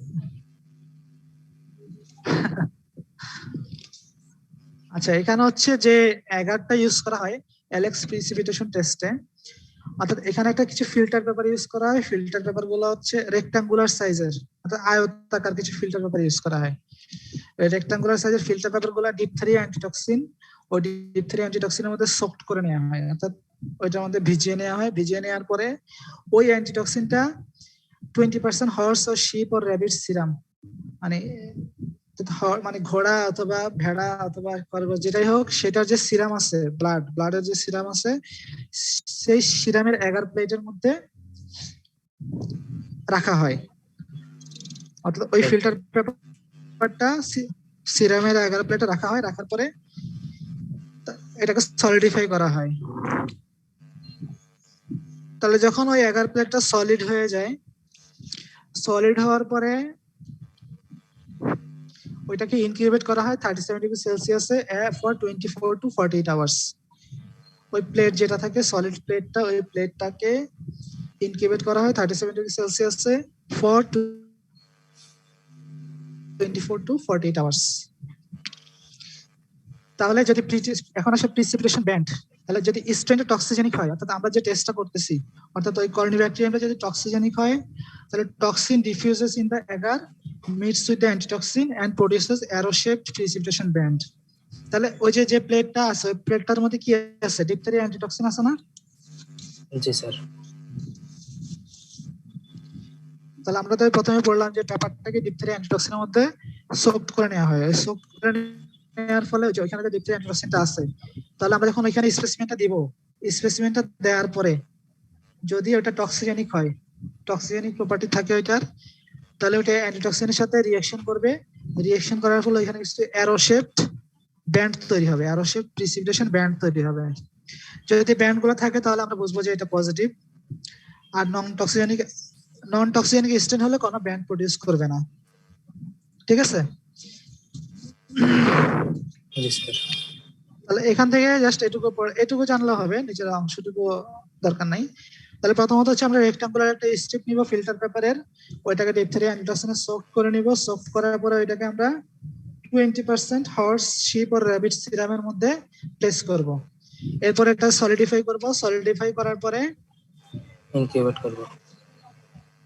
আচ্ছা এখানে হচ্ছে যে অ্যাগারটা ইউজ করা হয় অ্যালেক্স প্রিসিপিটেশন টেস্টে, অর্থাৎ এখানে একটা কিছু ফিল্টার পেপার ইউজ করা হয়। ফিল্টার পেপার গুলো হচ্ছে রেক্টাঙ্গুলার সাইজের, অর্থাৎ আয়তাকার কিছু ফিল্টার পেপার ইউজ করা হয়। রেক্টাঙ্গুলার সাইজের ফিল্টার পেপার গুলো ডিপথেরিয়া অ্যান্টিটক্সিন ও ডিপথেরিয়া অ্যান্টিটক্সিনের মধ্যে সোকড করে নেওয়া হয়, অর্থাৎ ওইটার মধ্যে ভিজিয়ে নেওয়া হয়। ভিজিয়ে নেওয়ার পরে ওই অ্যান্টিটক্সিনটা 20% হর্স ও শিপ ও র্যাবিট সিরাম, মানে মানে ঘোড়া অথবা ভেড়া অথবা খরগোশ যেটাই হোক সেটার যে সিরাম আছে, ব্লাডের যে সিরাম আছে সেই সিরামের এগার প্লেটের মধ্যে রাখা হয়। অর্থাৎ ওই ফিল্টার পেপারটা সিরামের এগার প্লেটে রাখা হয়, রাখার পরে এটাকে সলিডিফাই করা হয়। তাহলে যখন ওই এগার প্লেটটা সলিড হয়ে যায়, সলিড হওয়ার পরে ওইটাকে ইনকিউবেট করা হয় 37 ডিগ্রি সেলসিয়াসে ফর 24 টু 48 আওয়ার্স। ওই প্লেট যেটা থাকে সলিড প্লেটটা, ওই প্লেটটাকে ইনকিউবেট করা হয় 37 ডিগ্রি সেলসিয়াসে ফর 24 টু 48 আওয়ার্স। তাহলে যদি এখন আসে প্রিসিপিটেশন ব্যান্ড, তাহলে যদি স্ট্রেনটা টক্সিজেনিক হয়, অর্থাৎ আমরা যে টেস্টটা করতেছি অর্থাৎ ওই কর্নিব্যাকটেরিয়ামটা যদি টক্সিজেনিক হয়, তাহলে টক্সিন ডিফিউজেস ইন দ্য এগার meets with the antitoxin and produces arrow-shaped precipitation band. তাহলে ওই যে প্লেটটা আছে ওই প্লেটটার মধ্যে কি আছে? ডিপথেরিয়া অ্যান্টিটক্সিন আছে না? জি স্যার। তাহলে আমরা তো প্রথমে পড়লাম যে পেপারটাকে ডিপথেরিয়া অ্যান্টিটক্সিনের মধ্যে সোকড করে নেওয়া হয়। সোকড করে নেওয়ার ফলে যে ওইখানে যে ডিপথেরিয়া অ্যান্টিটক্সিনটা আছে, তাহলে আমরা যখন ওইখানে স্পেসিমেনটা দিব, স্পেসিমেনটা দেওয়ার পরে যদি ওটা টক্সিজেনিক হয়, টক্সিজেনিক প্রপার্টি থাকে ওইটার, তাহলে ওটা অ্যান্টিটক্সিনের সাথে রিঅ্যাকশন করবে। রিঅ্যাকশন করার ফলে ওইখানে কিছু অ্যারো শেপড ব্যান্ড তৈরি হবে, অ্যারো শেপড প্রিসিপিটেশন ব্যান্ড তৈরি হবে। যদি ব্যান্ড গুলো থাকে তাহলে আমরা বুঝবো যে এটা পজিটিভ। আর নন টক্সিজেনিক স্টেন হলে কোনো ব্যান্ড প্রডিউস করবে না, ঠিক আছে? তাহলে এখান থেকে জাস্ট এটুকু জানলে হবে, নিচের অংশটুকু দরকার নাই। তাহলে প্রথমত হচ্ছে আমরা রেক্টাঙ্গুলার একটা স্ট্রিপ নিব ফিল্টার পেপারের, ওইটাকে ডিপথেরিয়া অ্যান্টিটক্সিনে সোক করে নিব। সোক করার পরে ওইটাকে আমরা 20% হর্স, শিপ ও র‍্যাবিট সিরামের মধ্যে প্লেস করব। এরপর এটা সলিডিফাই করব। সলিডিফাই করার পরে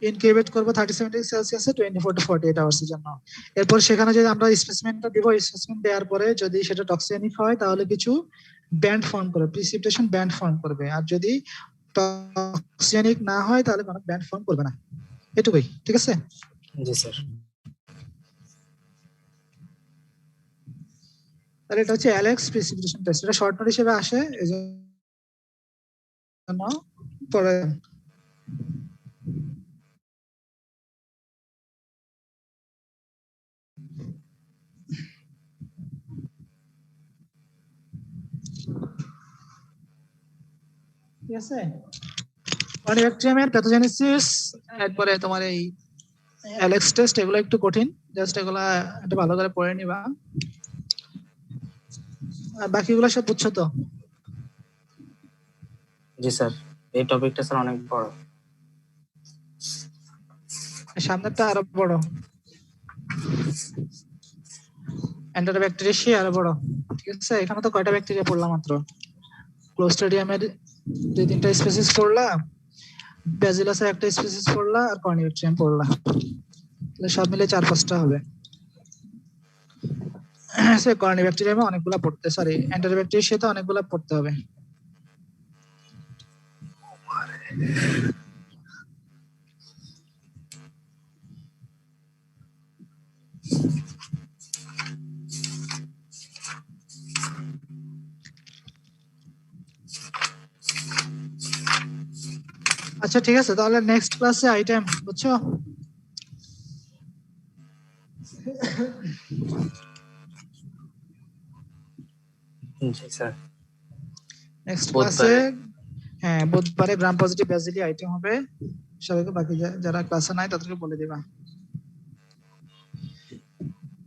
ইনকিউবেট করব 37 ডিগ্রি সেলসিয়াসে 24 টু 48 আওয়ার্স এর জন্য। এরপর সেখানে যদি আমরা স্পেসিমেনটা দিব, স্পেসিমেন দেওয়ার পরে যদি সেটা টক্সিজেনিক হয় তাহলে কিছু ব্যান্ড ফর্ম করবে, প্রিসিপিটেশন ব্যান্ড ফর্ম করবে। আর যদি টক্সিজেনিক না হয় তাহলে কোনো ব্যান্ড ফর্ম করবে না। এটুকুই, ঠিক আছে? জি স্যার। তাহলে এটা হচ্ছে অ্যালেক্স প্রিসিপিটেশন টেস্ট, এটা শর্ট নোট হিসেবে আসে এজন্য পরে। ঠিক আছে, কর্নিব্যাকটেরিয়ামের প্যাথোজেনেসিস, একবারে তোমার এই অ্যালেক্স টেস্ট, এগুলো একটু কঠিন, জাস্ট এগুলা একটু ভালো করে পড়ে নিবা। আর বাকিগুলো সব বুঝছো তো? জি স্যার, এই টপিকটা স্যার অনেক বড়। সামনেরটা আরো বড়, এন্টারোব্যাকটেরিয়াসি আরো বড়। ঠিক আছে, এখানে তো কয়টা ব্যাকটেরিয়া পড়লাম মাত্র, ক্লোস্ট্রিডিয়ামের 2-3টা স্পিসিস পড়লা, ব্যাসিলাসের একটা স্পিসিস পড়লা, আর কর্নিব্যাকটেরিয়াম পড়লা, তাহলে সব মিলে 4-5টা হবে। সে কর্নিব্যাকটেরিয়ামে অনেকগুলা পড়তে, সরি এন্টারোব্যাকটেরিয়াসিতে অনেকগুলা পড়তে হবে। আচ্ছা ঠিক আছে, তাহলে নেক্সট ক্লাসে আইটেম, বুঝছো? জি স্যার, নেক্সট বুধবারে। ক্লাসে, হ্যাঁ বুধবারে গ্রাম পজিটিভ ব্যাসিলি আইটেম হবে। সবাইকে, বাকি যারা ক্লাসে নাই তাদেরকে বলে দিবা।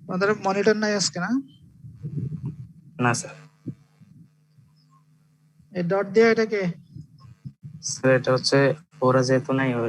তোমাদের মনিটর নাই আজকে না? না স্যার। এই ডট দিয়ে এটাকে স্যার এটা হচ্ছে ওরা যেহেতু নাই, ওই